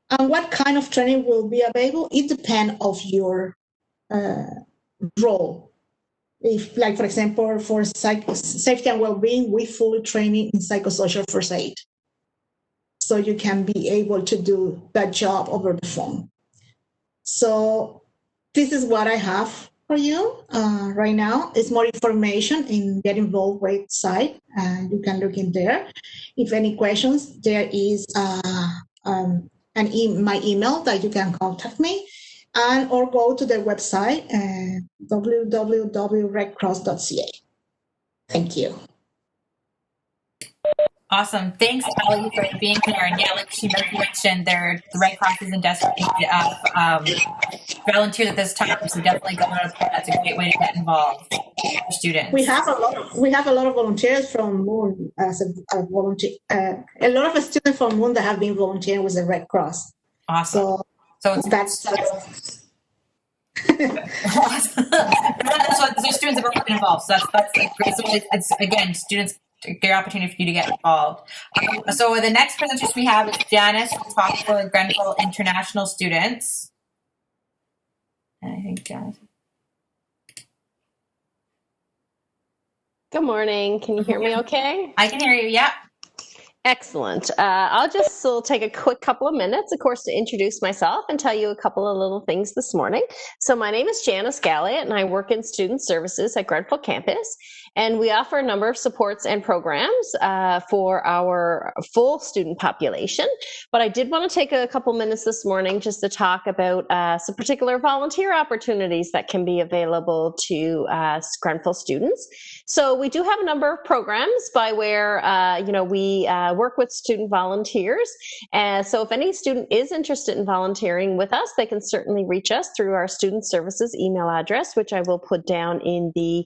And what kind of training will be available? It depends of your role. If, like, for example, for safety and well-being, we fully training in psychosocial first aid. So you can be able to do that job over the phone. So this is what I have for you right now. It's more information in Get Involved website, and you can look in there. If any questions, there is my email that you can contact me, and or go to the website www.redcross.ca. Thank you. Awesome. Thanks, Ellie, for being here. And yeah, like she mentioned, the Red Cross is in desperate need of volunteers at this time. So definitely go on a plan. That's a great way to get involved for students. We have a lot of volunteers from Moon as a volunteer. A lot of students from Moon that have been volunteering with the Red Cross. Awesome. So that's awesome. So students have been involved. So that's great. So it's again, students. Great opportunity for you to get involved. So the next presenters we have is Janice, who talks for Grenfell international students. And I think Janice. Good morning. Can you hear me okay? I can hear you, yeah. Excellent. I'll just take a quick couple of minutes, of course, to introduce myself and tell you a couple of little things this morning. So my name is Janice Galliot, and I work in student services at Grenfell campus. And we offer a number of supports and programs for our full student population. But I did want to take a couple minutes this morning just to talk about some particular volunteer opportunities that can be available to Grenfell students. So we do have a number of programs by where we work with student volunteers. So if any student is interested in volunteering with us, they can certainly reach us through our student services email address, which I will put down in the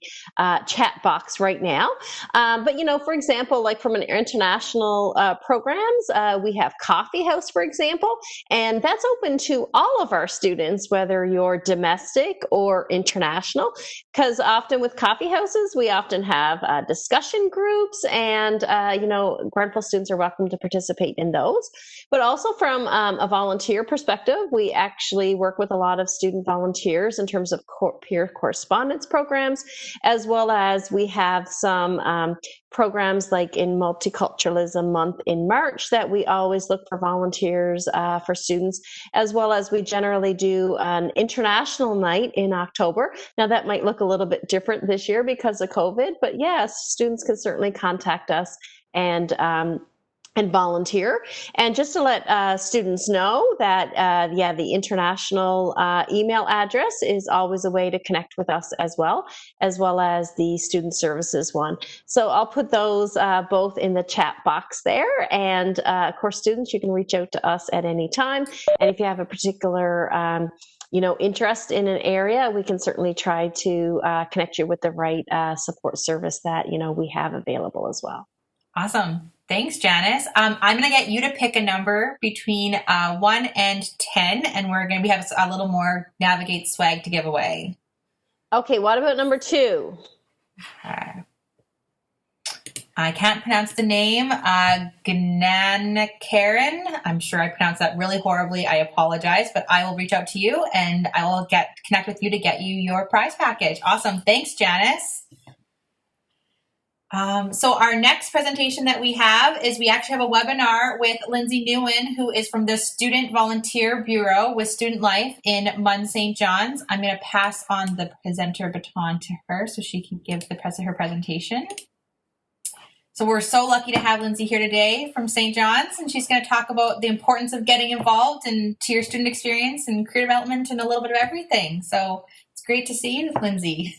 chat box box right now. But, for example, like from an international programs, we have Coffee House, for example, and that's open to all of our students, whether you're domestic or international, because often with coffee houses, we often have discussion groups, and, Grenfell students are welcome to participate in those. But also from a volunteer perspective, we actually work with a lot of student volunteers in terms of peer correspondence programs, as well as we have some programs like in Multiculturalism Month in March that we always look for volunteers for students, as well as we generally do an international night in October. Now that might look a little bit different this year because of COVID, but yes, students can certainly contact us and volunteer. And just to let students know that, the international email address is always a way to connect with us as well as the student services one. So I'll put those both in the chat box there. And of course, students, you can reach out to us at any time. And if you have a particular interest in an area, we can certainly try to connect you with the right support service that, we have available as well. Awesome. Thanks, Janice. I'm going to get you to pick a number between 1 and 10, and we have a little more Navigate swag to give away. Okay, what about number 2? I can't pronounce the name. Gnan Karen. I'm sure I pronounced that really horribly. I apologize, but I will reach out to you and I will connect with you to get you your prize package. Awesome. Thanks, Janice. So our next presentation that we have is we actually have a webinar with Lindsay Newen, who is from the Student Volunteer Bureau with Student Life in Munn St. John's. I'm going to pass on the presenter baton to her so she can give her presentation. So we're so lucky to have Lindsay here today from St. John's, and she's going to talk about the importance of getting involved to your student experience and career development and a little bit of everything. So it's great to see you, Lindsay.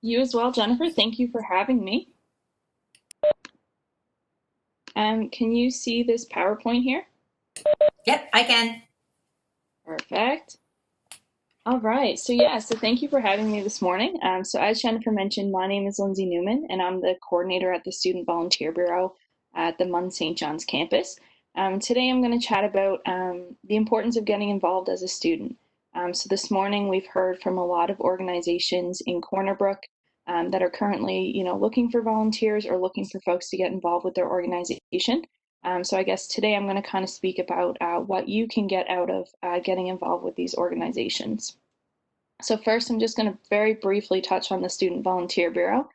You as well, Jennifer. Thank you for having me. Can you see this PowerPoint here? Yep, I can. Perfect. All right. So thank you for having me this morning. So as Jennifer mentioned, my name is Lindsay Newman, and I'm the coordinator at the Student Volunteer Bureau at the Munn St. John's campus. Today I'm going to chat about the importance of getting involved as a student. So this morning we've heard from a lot of organizations in Corner Brook that are currently, looking for volunteers or looking for folks to get involved with their organization. So I guess today I'm going to kind of speak about what you can get out of getting involved with these organizations. So first, I'm just going to very briefly touch on the Student Volunteer Bureau.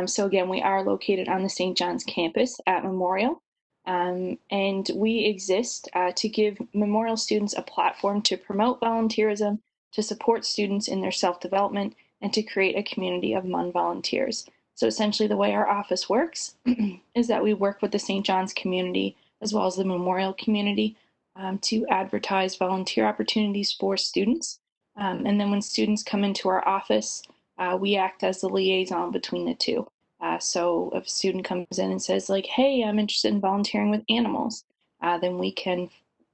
So again, we are located on the St. John's campus at Memorial. And we exist to give Memorial students a platform to promote volunteerism, to support students in their self-development, and to create a community of Munn volunteers. So essentially the way our office works is that we work with the St. John's community as well as the Memorial community to advertise volunteer opportunities for students. And then when students come into our office, we act as the liaison between the two. So if a student comes in and says like, hey, I'm interested in volunteering with animals, then we can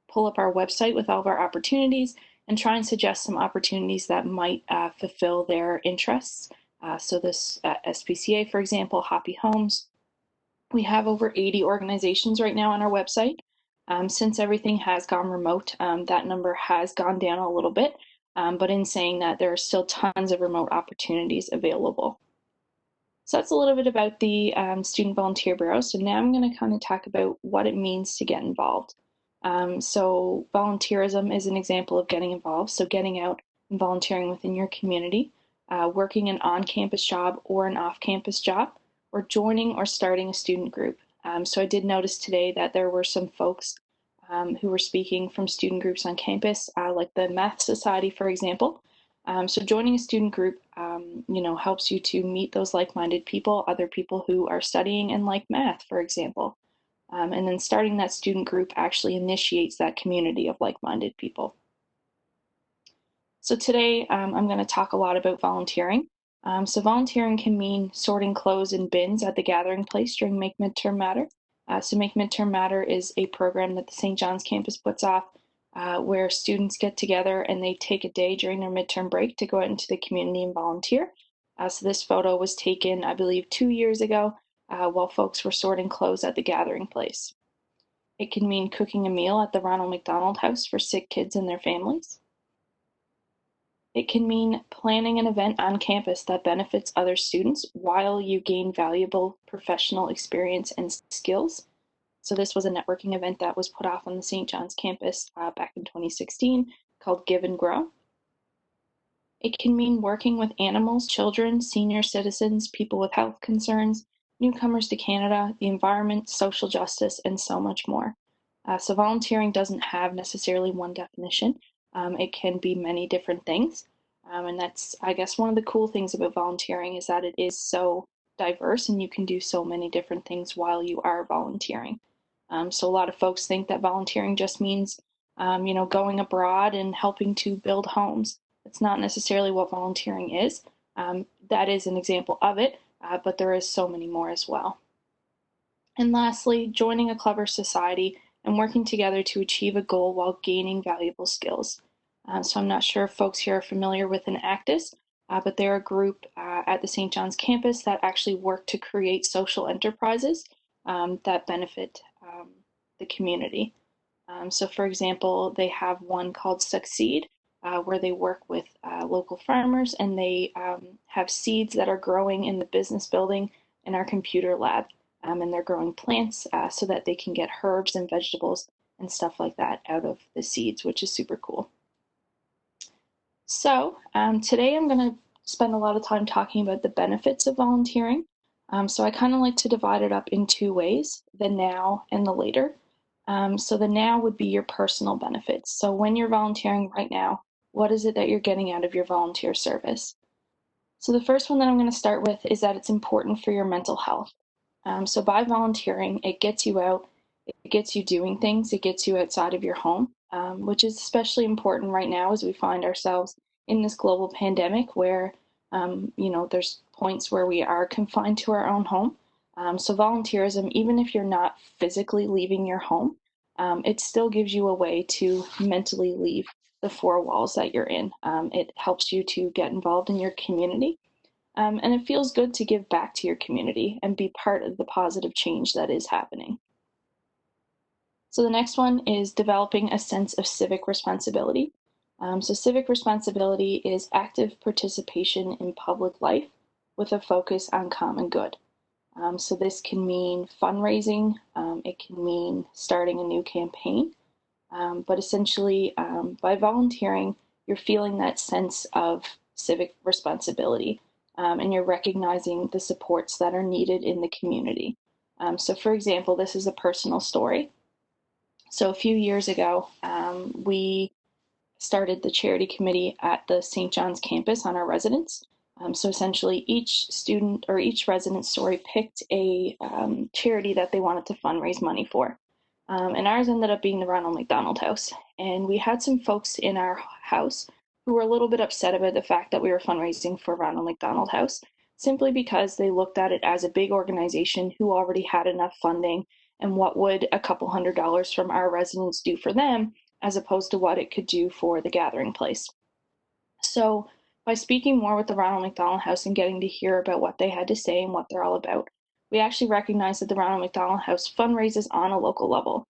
pull up our website with all of our opportunities and try and suggest some opportunities that might fulfill their interests. So this SPCA, for example, Happy Homes, we have over 80 organizations right now on our website. Since everything has gone remote, that number has gone down a little bit, but in saying that, there are still tons of remote opportunities available. So that's a little bit about the Student Volunteer Bureau. So now I'm going to kind of talk about what it means to get involved. So volunteerism is an example of getting involved. So getting out and volunteering within your community, working an on-campus job or an off-campus job, or joining or starting a student group. So I did notice today that there were some folks who were speaking from student groups on campus, like the Math Society, for example. So joining a student group, helps you to meet those like-minded people, other people who are studying and like math, for example. And then starting that student group actually initiates that community of like-minded people. So today I'm going to talk a lot about volunteering. So volunteering can mean sorting clothes in bins at the gathering place during Make Midterm Matter. So Make Midterm Matter is a program that the St. John's campus puts off where students get together and they take a day during their midterm break to go out into the community and volunteer. So this photo was taken, I believe, 2 years ago while folks were sorting clothes at the gathering place. It can mean cooking a meal at the Ronald McDonald House for sick kids and their families. It can mean planning an event on campus that benefits other students while you gain valuable professional experience and skills. So this was a networking event that was put off on the St. John's campus back in 2016 called Give and Grow. It can mean working with animals, children, senior citizens, people with health concerns, newcomers to Canada, the environment, social justice, and so much more. So volunteering doesn't have necessarily one definition. It can be many different things. And that's, I guess, one of the cool things about volunteering is that it is so diverse and you can do so many different things while you are volunteering. So a lot of folks think that volunteering just means, going abroad and helping to build homes. It's not necessarily what volunteering is. That is an example of it, but there is so many more as well. And lastly, joining a clever society and working together to achieve a goal while gaining valuable skills. So I'm not sure if folks here are familiar with an Actus, but they're a group at the St. John's campus that actually work to create social enterprises that benefit the community. So for example, they have one called Succeed, where they work with local farmers and they have seeds that are growing in the business building in our computer lab. And they're growing plants so that they can get herbs and vegetables and stuff like that out of the seeds, which is super cool. So today I'm going to spend a lot of time talking about the benefits of volunteering. So I kind of like to divide it up in two ways, the now and the later. So the now would be your personal benefits. So when you're volunteering right now, what is it that you're getting out of your volunteer service? So the first one that I'm going to start with is that it's important for your mental health. So by volunteering, it gets you out, it gets you doing things, it gets you outside of your home, which is especially important right now as we find ourselves in this global pandemic where, there's points where we are confined to our own home. So volunteerism, even if you're not physically leaving your home, it still gives you a way to mentally leave the four walls that you're in. It helps you to get involved in your community. And it feels good to give back to your community and be part of the positive change that is happening. So the next one is developing a sense of civic responsibility. So civic responsibility is active participation in public life with a focus on common good. So this can mean fundraising, it can mean starting a new campaign, but essentially by volunteering, you're feeling that sense of civic responsibility. And you're recognizing the supports that are needed in the community. So for example, this is a personal story. So a few years ago, we started the charity committee at the St. John's campus on our residence. So essentially each student or each resident picked a charity that they wanted to fundraise money for. And ours ended up being the Ronald McDonald House. And we had some folks in our house who were a little bit upset about the fact that we were fundraising for Ronald McDonald House, simply because they looked at it as a big organization who already had enough funding, and what would a couple $100s from our residents do for them, as opposed to what it could do for the gathering place. So by speaking more with the Ronald McDonald House and getting to hear about what they had to say and what they're all about, we actually recognized that the Ronald McDonald House fundraises on a local level.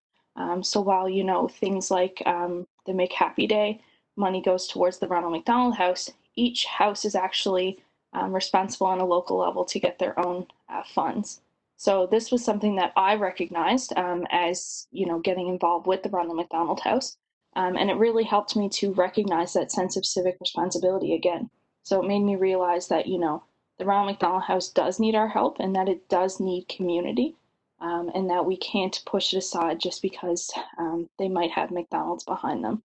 So while, things like the Make Happy Day, money goes towards the Ronald McDonald House, each house is actually responsible on a local level to get their own funds. So this was something that I recognized as, getting involved with the Ronald McDonald House. And it really helped me to recognize that sense of civic responsibility again. So it made me realize that, the Ronald McDonald House does need our help and that it does need community, and that we can't push it aside just because they might have McDonald's behind them.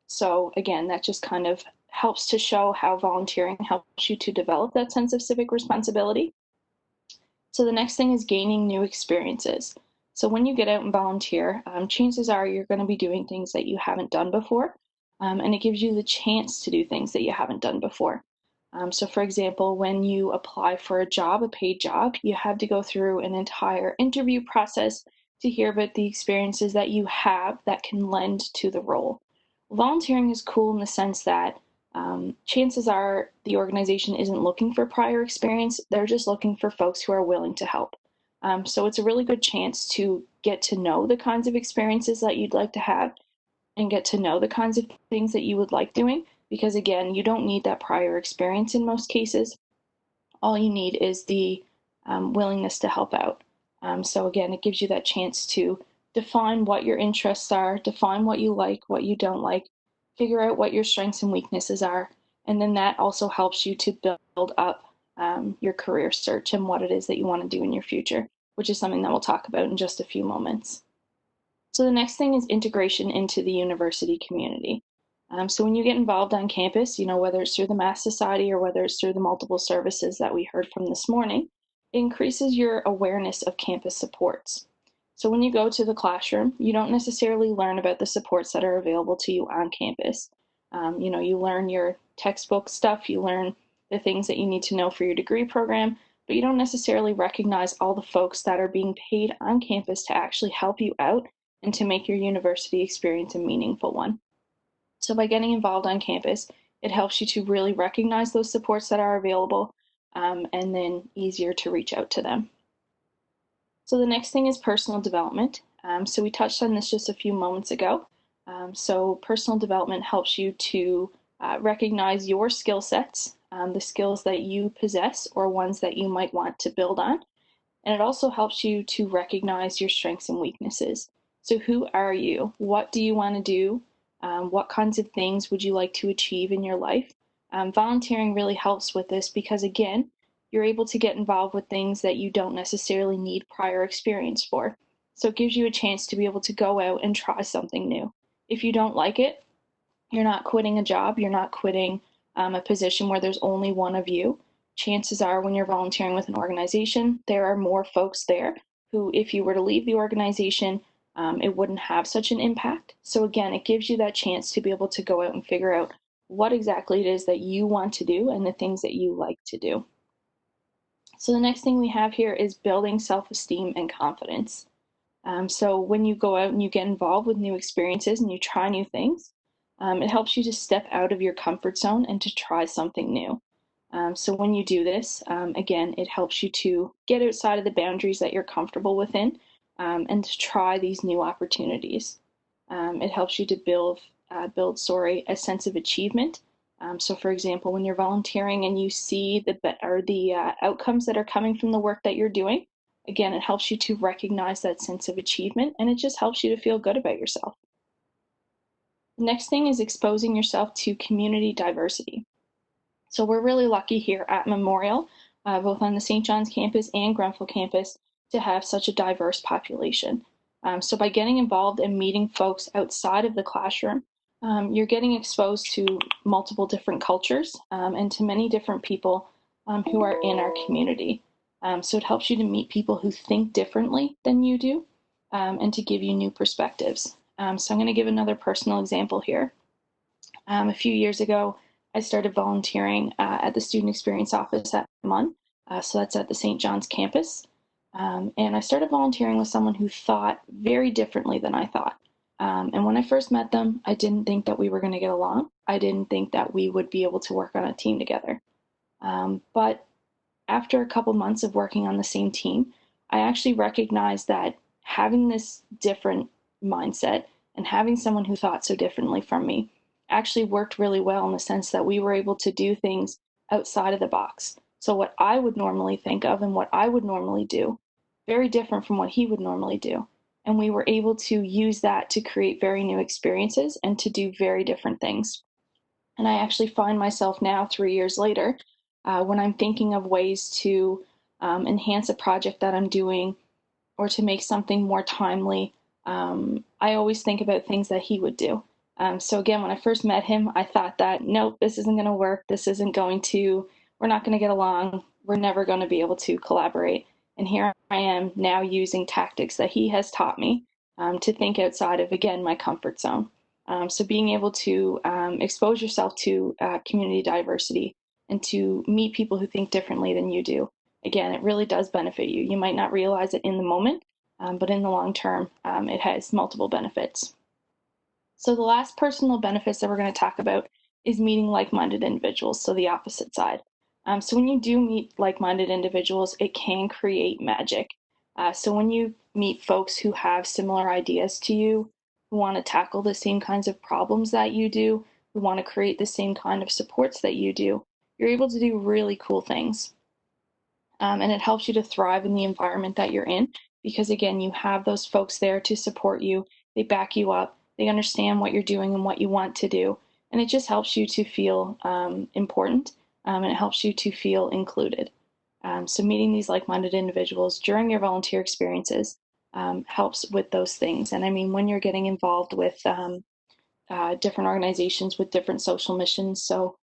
So again, that just kind of helps to show how volunteering helps you to develop that sense of civic responsibility. So the next thing is gaining new experiences. So when you get out and volunteer, chances are you're going to be doing things that you haven't done before, and it gives you the chance to do things that you haven't done before. So for example, when you apply for a job, a paid job, you have to go through an entire interview process to hear about the experiences that you have that can lend to the role. Volunteering is cool in the sense that chances are the organization isn't looking for prior experience, they're just looking for folks who are willing to help. So it's a really good chance to get to know the kinds of experiences that you'd like to have and get to know the kinds of things that you would like doing, because again, you don't need that prior experience in most cases. All you need is the willingness to help out. So again, it gives you that chance to define what your interests are, define what you like, what you don't like, figure out what your strengths and weaknesses are, and then that also helps you to build up your career search and what it is that you want to do in your future, which is something that we'll talk about in just a few moments. So the next thing is integration into the university community. So when you get involved on campus, whether it's through the Math Society or whether it's through the multiple services that we heard from this morning, it increases your awareness of campus supports. So when you go to the classroom, you don't necessarily learn about the supports that are available to you on campus. You learn your textbook stuff, you learn the things that you need to know for your degree program, but you don't necessarily recognize all the folks that are being paid on campus to actually help you out and to make your university experience a meaningful one. So by getting involved on campus, it helps you to really recognize those supports that are available, and then easier to reach out to them. So the next thing is personal development. So we touched on this just a few moments ago. So personal development helps you to recognize your skill sets, the skills that you possess or ones that you might want to build on. And it also helps you to recognize your strengths and weaknesses. So who are you? What do you want to do? What kinds of things would you like to achieve in your life? Volunteering really helps with this because, again, you're able to get involved with things that you don't necessarily need prior experience for. So it gives you a chance to be able to go out and try something new. If you don't like it, you're not quitting a job, you're not quitting a position where there's only one of you. Chances are when you're volunteering with an organization, there are more folks there who, if you were to leave the organization, it wouldn't have such an impact. So again, it gives you that chance to be able to go out and figure out what exactly it is that you want to do and the things that you like to do. So the next thing we have here is building self-esteem and confidence. So when you go out and you get involved with new experiences and you try new things, it helps you to step out of your comfort zone and to try something new. So when you do this, again, it helps you to get outside of the boundaries that you're comfortable within, and to try these new opportunities. It helps you to build a sense of achievement. So for example, when you're volunteering and you see the outcomes that are coming from the work that you're doing, again, it helps you to recognize that sense of achievement, and it just helps you to feel good about yourself. The next thing is exposing yourself to community diversity. So we're really lucky here at Memorial, both on the St. John's campus and Grenfell campus, to have such a diverse population. So by getting involved and meeting folks outside of the classroom, you're getting exposed to multiple different cultures and to many different people who are in our community. So it helps you to meet people who think differently than you do, and to give you new perspectives. So I'm going to give another personal example here. A few years ago, I started volunteering at the Student Experience Office at MUN, so that's at the St. John's campus. And I started volunteering with someone who thought very differently than I thought. And when I first met them, I didn't think that we were going to get along. I didn't think that we would be able to work on a team together. But after a couple months of working on the same team, I actually recognized that having this different mindset and having someone who thought so differently from me actually worked really well in the sense that we were able to do things outside of the box. So what I would normally think of and what I would normally do, very different from what he would normally do. And we were able to use that to create very new experiences and to do very different things. And I actually find myself now, 3 years later, when I'm thinking of ways to enhance a project that I'm doing or to make something more timely, I always think about things that he would do. So again, when I first met him, I thought that, nope, this isn't going to work. We're not going to get along. We're never going to be able to collaborate. And here I am now using tactics that he has taught me to think outside of, again, my comfort zone. So being able to expose yourself to community diversity and to meet people who think differently than you do, again, it really does benefit you. You might not realize it in the moment, but in the long term, it has multiple benefits. So the last personal benefits that we're going to talk about is meeting like-minded individuals, so the opposite side. So when you do meet like-minded individuals, it can create magic. So when you meet folks who have similar ideas to you, who want to tackle the same kinds of problems that you do, who want to create the same kind of supports that you do, you're able to do really cool things. And it helps you to thrive in the environment that you're in because, again, you have those folks there to support you. They back you up. They understand what you're doing and what you want to do. And it just helps you to feel important, and it helps you to feel included. So meeting these like-minded individuals during your volunteer experiences helps with those things. And I mean, when you're getting involved with different organizations with different social missions. So,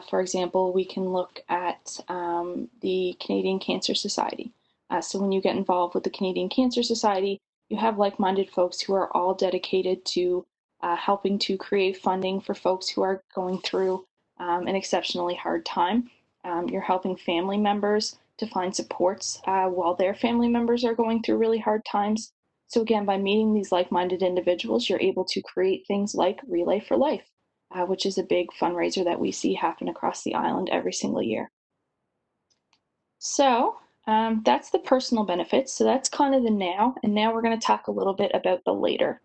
for example, we can look at the Canadian Cancer Society. So when you get involved with the Canadian Cancer Society, you have like-minded folks who are all dedicated to helping to create funding for folks who are going through an exceptionally hard time. You're helping family members to find supports while their family members are going through really hard times. So again, by meeting these like-minded individuals, you're able to create things like Relay for Life, which is a big fundraiser that we see happen across the island every single year. So that's the personal benefits. So that's kind of the now. And now we're going to talk a little bit about the later.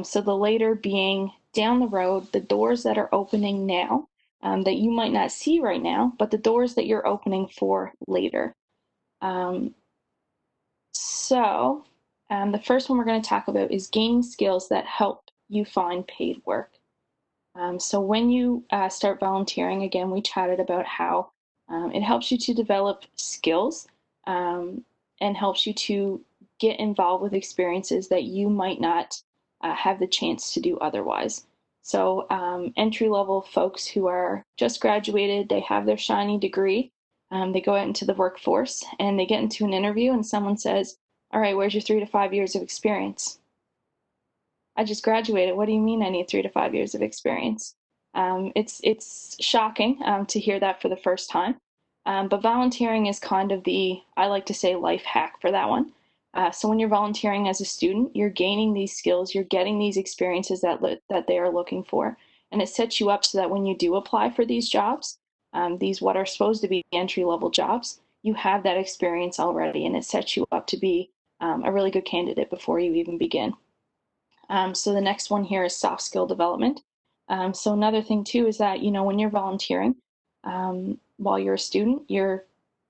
So the later being down the road, the doors that are opening now that you might not see right now, but the doors that you're opening for later. The first one we're going to talk about is gaining skills that help you find paid work. So when you start volunteering, again, we chatted about how it helps you to develop skills and helps you to get involved with experiences that you might not have the chance to do otherwise. So entry-level folks who are just graduated, they have their shiny degree, they go out into the workforce and they get into an interview and someone says, all right, where's your 3 to 5 years of experience? I just graduated. What do you mean I need 3 to 5 years of experience? It's shocking to hear that for the first time. But volunteering is kind of I like to say, life hack for that one. So when you're volunteering as a student, you're gaining these skills, you're getting these experiences that they are looking for. And it sets you up so that when you do apply for these jobs, these what are supposed to be entry-level jobs, you have that experience already, and it sets you up to be a really good candidate before you even begin. So the next one here is soft skill development. So another thing too is that, when you're volunteering, while you're a student, you're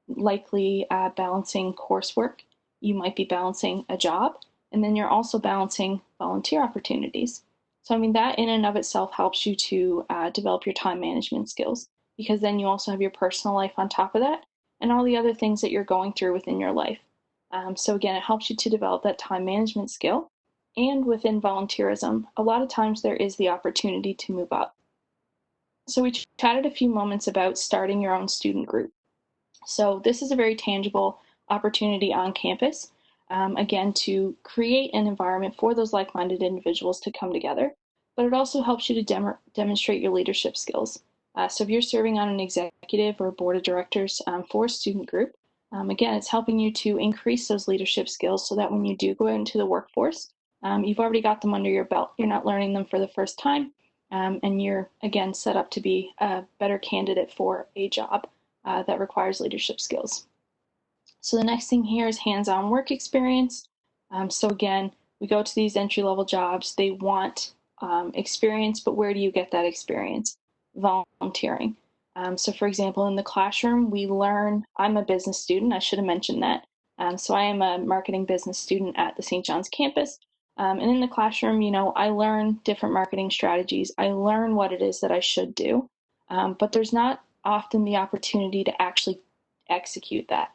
likely balancing coursework. You might be balancing a job, and then you're also balancing volunteer opportunities. So, I mean, that in and of itself helps you to develop your time management skills, because then you also have your personal life on top of that and all the other things that you're going through within your life. So again, it helps you to develop that time management skill. And within volunteerism, a lot of times there is the opportunity to move up. So we chatted a few moments about starting your own student group. So this is a very tangible opportunity on campus, again, to create an environment for those like-minded individuals to come together, but it also helps you to demonstrate your leadership skills. So if you're serving on an executive or board of directors for a student group, again, it's helping you to increase those leadership skills so that when you do go into the workforce, you've already got them under your belt. You're not learning them for the first time, and you're, again, set up to be a better candidate for a job that requires leadership skills. So the next thing here is hands-on work experience. So again, we go to these entry-level jobs. They want experience, but where do you get that experience? Volunteering. So for example, in the classroom, we learn, I'm a business student, I should have mentioned that. So I am a marketing business student at the St. John's campus. And in the classroom, I learn different marketing strategies. I learn what it is that I should do, but there's not often the opportunity to actually execute that.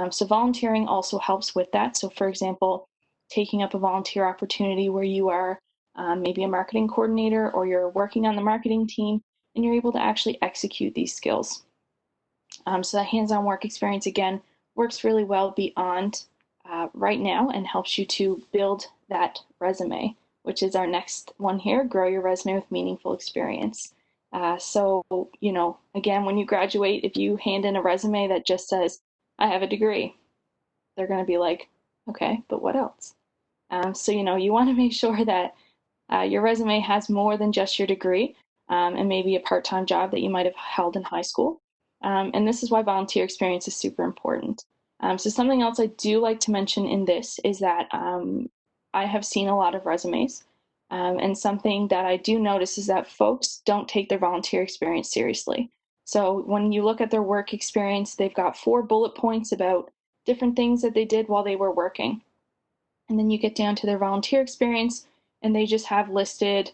So volunteering also helps with that. So for example, taking up a volunteer opportunity where you are maybe a marketing coordinator or you're working on the marketing team and you're able to actually execute these skills. So that hands-on work experience, again, works really well beyond right now and helps you to build that resume, which is our next one here, grow your resume with meaningful experience. So, again, when you graduate, if you hand in a resume that just says, I have a degree, they're going to be like, Okay, but what else? So, you want to make sure that your resume has more than just your degree and maybe a part-time job that you might have held in high school. And this is why volunteer experience is super important. So something else I do like to mention in this is that I have seen a lot of resumes. And something that I do notice is that folks don't take their volunteer experience seriously. So when you look at their work experience, they've got 4 bullet points about different things that they did while they were working. And then you get down to their volunteer experience, and they just have listed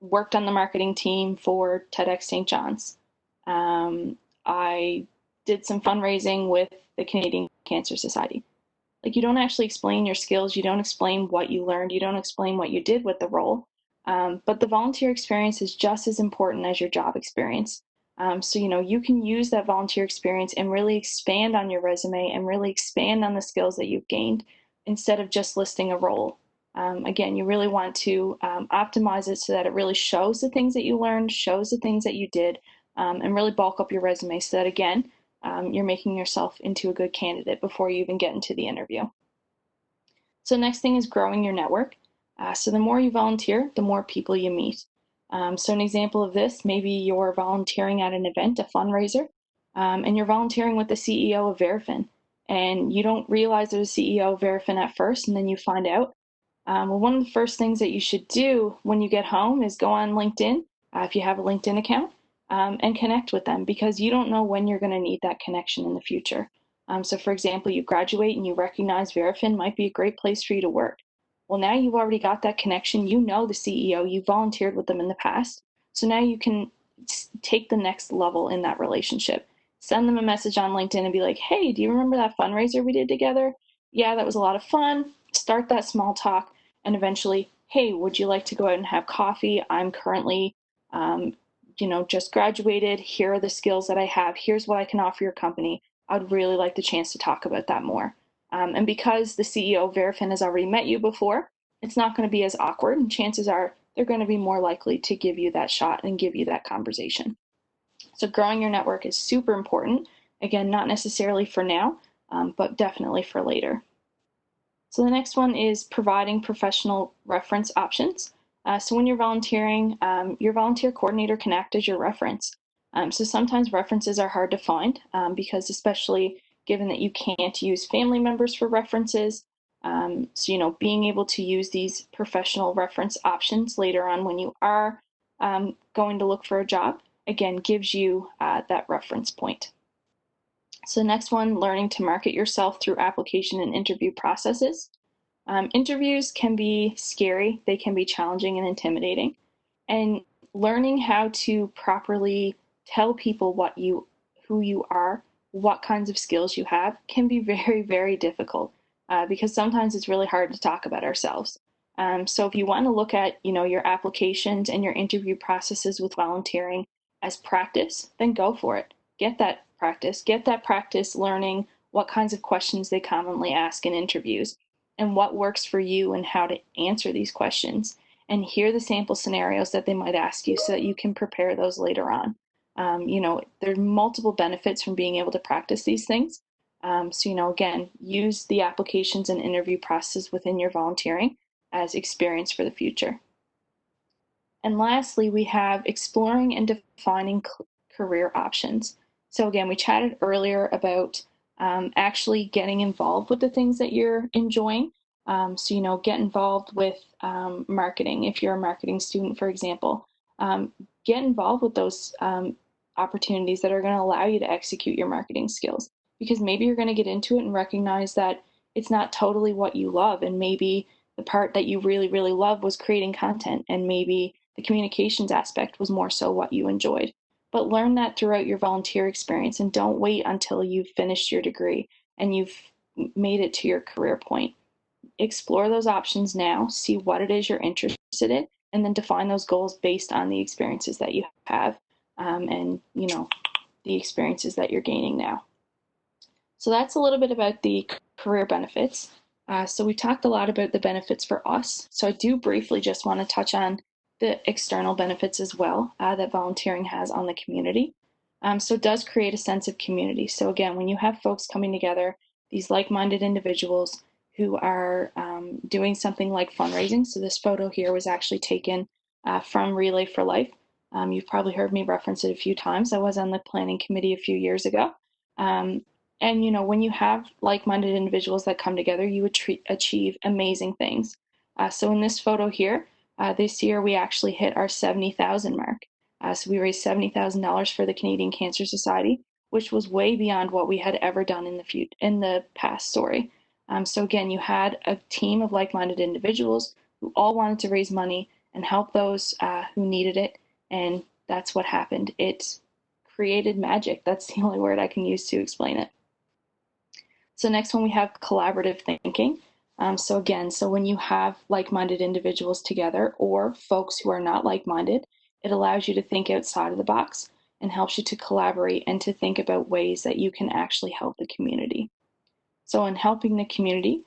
worked on the marketing team for TEDx St. John's. I did some fundraising with the Canadian Cancer Society. Like, you don't actually explain your skills, you don't explain what you learned, you don't explain what you did with the role. But the volunteer experience is just as important as your job experience. So, you can use that volunteer experience and really expand on your resume and really expand on the skills that you've gained instead of just listing a role. Again, you really want to optimize it so that it really shows the things that you learned, shows the things that you did, and really bulk up your resume so that, again, you're making yourself into a good candidate before you even get into the interview. So next thing is growing your network. So the more you volunteer, the more people you meet. So an example of this, maybe you're volunteering at an event, a fundraiser, and you're volunteering with the CEO of Verifin. And you don't realize there's a CEO of Verifin at first, and then you find out. Well, one of the first things that you should do when you get home is go on LinkedIn, if you have a LinkedIn account, and connect with them, because you don't know when you're going to need that connection in the future. So for example, you graduate and you recognize Verifin might be a great place for you to work. Well, now you've already got that connection. You know the CEO, you volunteered with them in the past. So now you can take the next level in that relationship. Send them a message on LinkedIn and be like, hey, do you remember that fundraiser we did together? Yeah, that was a lot of fun. Start that small talk, and eventually, hey, would you like to go out and have coffee? I'm currently, just graduated. Here are the skills that I have. Here's what I can offer your company. I'd really like the chance to talk about that more. And because the CEO of Verifin has already met you before, it's not going to be as awkward, and chances are they're going to be more likely to give you that shot and give you that conversation. So growing your network is super important. Again, not necessarily for now, but definitely for later. So the next one is providing professional reference options. So when you're volunteering, your volunteer coordinator can act as your reference. So sometimes references are hard to find because, especially given that you can't use family members for references, so being able to use these professional reference options later on when you are going to look for a job, again, gives you that reference point. So the next one, learning to market yourself through application and interview processes. Interviews can be scary, they can be challenging and intimidating. And learning how to properly tell people who you are, what kinds of skills you have, can be very, very difficult because sometimes it's really hard to talk about ourselves. So if you want to look at your applications and your interview processes with volunteering as practice, then go for it. Get that practice learning what kinds of questions they commonly ask in interviews and what works for you and how to answer these questions, and hear the sample scenarios that they might ask you so that you can prepare those later on. There are multiple benefits from being able to practice these things. So, again, use the applications and interview process within your volunteering as experience for the future. And lastly, we have exploring and defining career options. So again, we chatted earlier about actually getting involved with the things that you're enjoying. So, get involved with marketing. If you're a marketing student, for example, get involved with those opportunities that are going to allow you to execute your marketing skills, because maybe you're going to get into it and recognize that it's not totally what you love. And maybe the part that you really, really love was creating content, and maybe the communications aspect was more so what you enjoyed. But learn that throughout your volunteer experience, and don't wait until you've finished your degree and you've made it to your career point. Explore those options now, see what it is you're interested in, and then define those goals based on the experiences that you have and the experiences that you're gaining now. So that's a little bit about the career benefits. So we talked a lot about the benefits for us. So I do briefly just want to touch on the external benefits as well that volunteering has on the community. So it does create a sense of community. So again, when you have folks coming together, these like-minded individuals who are doing something like fundraising. So this photo here was actually taken from Relay for Life. You've probably heard me reference it a few times. I was on the planning committee a few years ago. And, you know, when you have like-minded individuals that come together, you achieve amazing things. So in this photo here, this year we actually hit our 70,000 mark. So we raised $70,000 for the Canadian Cancer Society, which was way beyond what we had ever done in the past. So again, you had a team of like-minded individuals who all wanted to raise money and help those who needed it, and that's what happened. It created magic. That's the only word I can use to explain it. So next one, we have collaborative thinking. So when you have like-minded individuals together or folks who are not like-minded, it allows you to think outside of the box and helps you to collaborate and to think about ways that you can actually help the community. So in helping the community,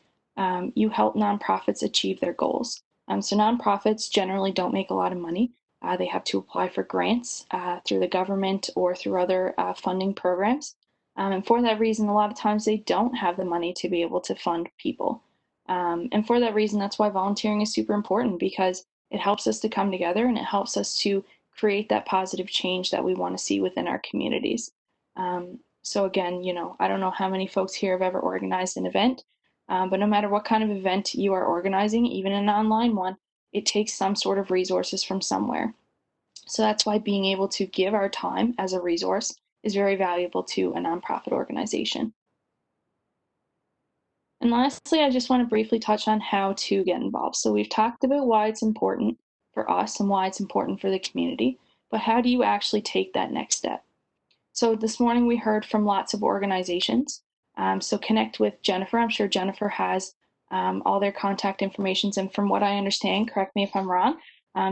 you help nonprofits achieve their goals. So nonprofits generally don't make a lot of money. They have to apply for grants through the government or through other funding programs. And for that reason, a lot of times they don't have the money to be able to fund people. And for that reason, that's why volunteering is super important, because it helps us to come together and it helps us to create that positive change that we want to see within our communities. So again, you know, I don't know how many folks here have ever organized an event, but no matter what kind of event you are organizing, even an online one, it takes some sort of resources from somewhere. So that's why being able to give our time as a resource is very valuable to a nonprofit organization. And lastly, I just want to briefly touch on how to get involved. So we've talked about why it's important for us and why it's important for the community, but how do you actually take that next step? So this morning we heard from lots of organizations. So connect with Jennifer. I'm sure Jennifer has all their contact information. And from what I understand, correct me if I'm wrong,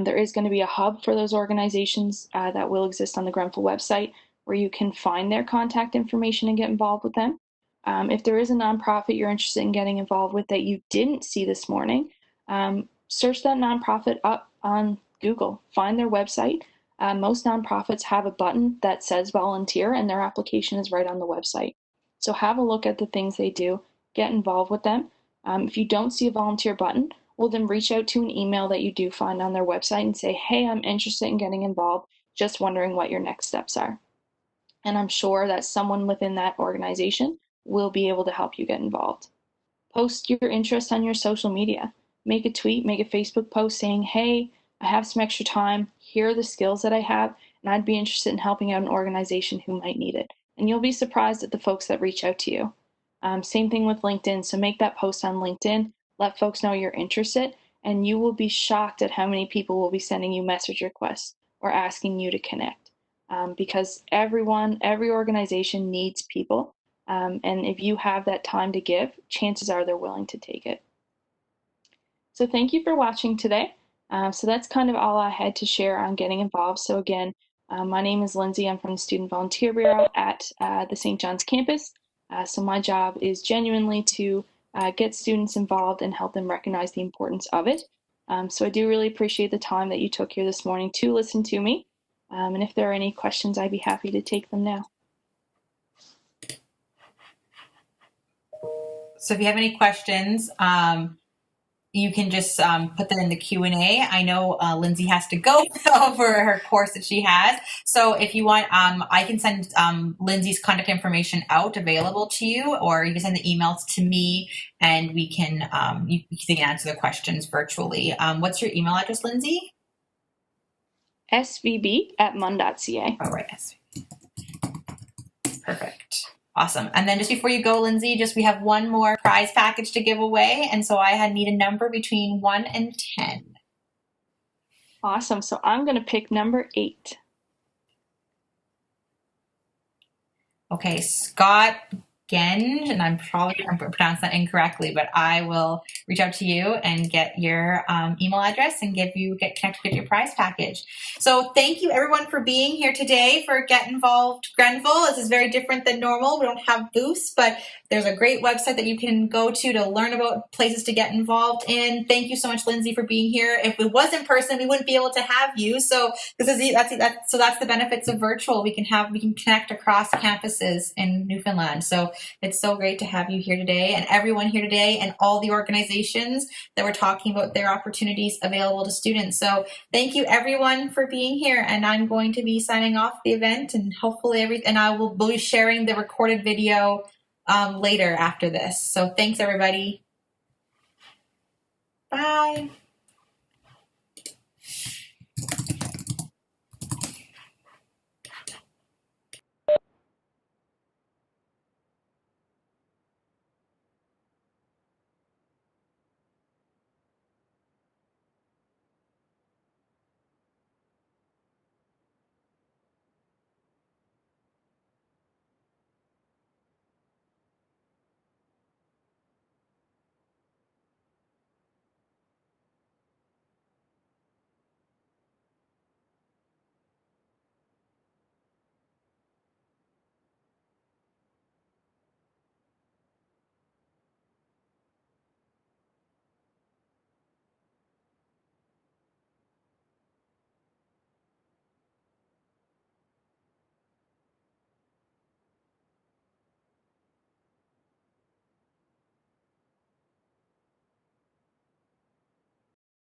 there is going to be a hub for those organizations that will exist on the Grenfell website where you can find their contact information and get involved with them. If there is a nonprofit you're interested in getting involved with that you didn't see this morning, search that nonprofit up on Google, find their website. Most nonprofits have a button that says volunteer, and their application is right on the website. So have a look at the things they do, get involved with them. If you don't see a volunteer button, well, then reach out to an email that you do find on their website and say, hey, I'm interested in getting involved, just wondering what your next steps are. And I'm sure that someone within that organization will be able to help you get involved. Post your interest on your social media. Make a tweet, make a Facebook post saying, hey, I have some extra time. Here are the skills that I have, and I'd be interested in helping out an organization who might need it. And you'll be surprised at the folks that reach out to you. Same thing with LinkedIn. So make that post on LinkedIn, let folks know you're interested, and you will be shocked at how many people will be sending you message requests or asking you to connect. Because every organization needs people. And if you have that time to give, chances are they're willing to take it. So thank you for watching today. So that's kind of all I had to share on getting involved. So again, my name is Lindsay. I'm from the Student Volunteer Bureau at the St. John's campus. So my job is genuinely to get students involved and help them recognize the importance of it. So I do really appreciate the time that you took here this morning to listen to me. And if there are any questions, I'd be happy to take them now. So if you have any questions, you can just put them in the Q&A. I know Lindsay has to go over her course that she has. So if you want, I can send Lindsay's contact information out available to you, or you can send the emails to me and we can, you can answer the questions virtually. What's your email address, Lindsay? svb@mun.ca. Oh, right. SVB. Perfect. Awesome. And then just before you go, Lindsay, we have one more prize package to give away. And so I need a number between 1 and 10. Awesome. So I'm going to pick number 8. Okay, Scott Genge, and I'm pronouncing that incorrectly, but I will reach out to you and get your email address and get connected with your prize package. So thank you everyone for being here today for Get Involved Grenfell. This is very different than normal. We don't have booths, but There's a great website that you can go to learn about places to get involved in. Thank you so much, Lindsay, for being here. If it was in person, we wouldn't be able to have you. So that's the benefits of virtual. We can connect across campuses in Newfoundland. So it's so great to have you here today, and everyone here today, and all the organizations that were talking about their opportunities available to students. So thank you everyone for being here, and I'm going to be signing off the event, and hopefully I will be sharing the recorded video later after this. So thanks everybody. Bye.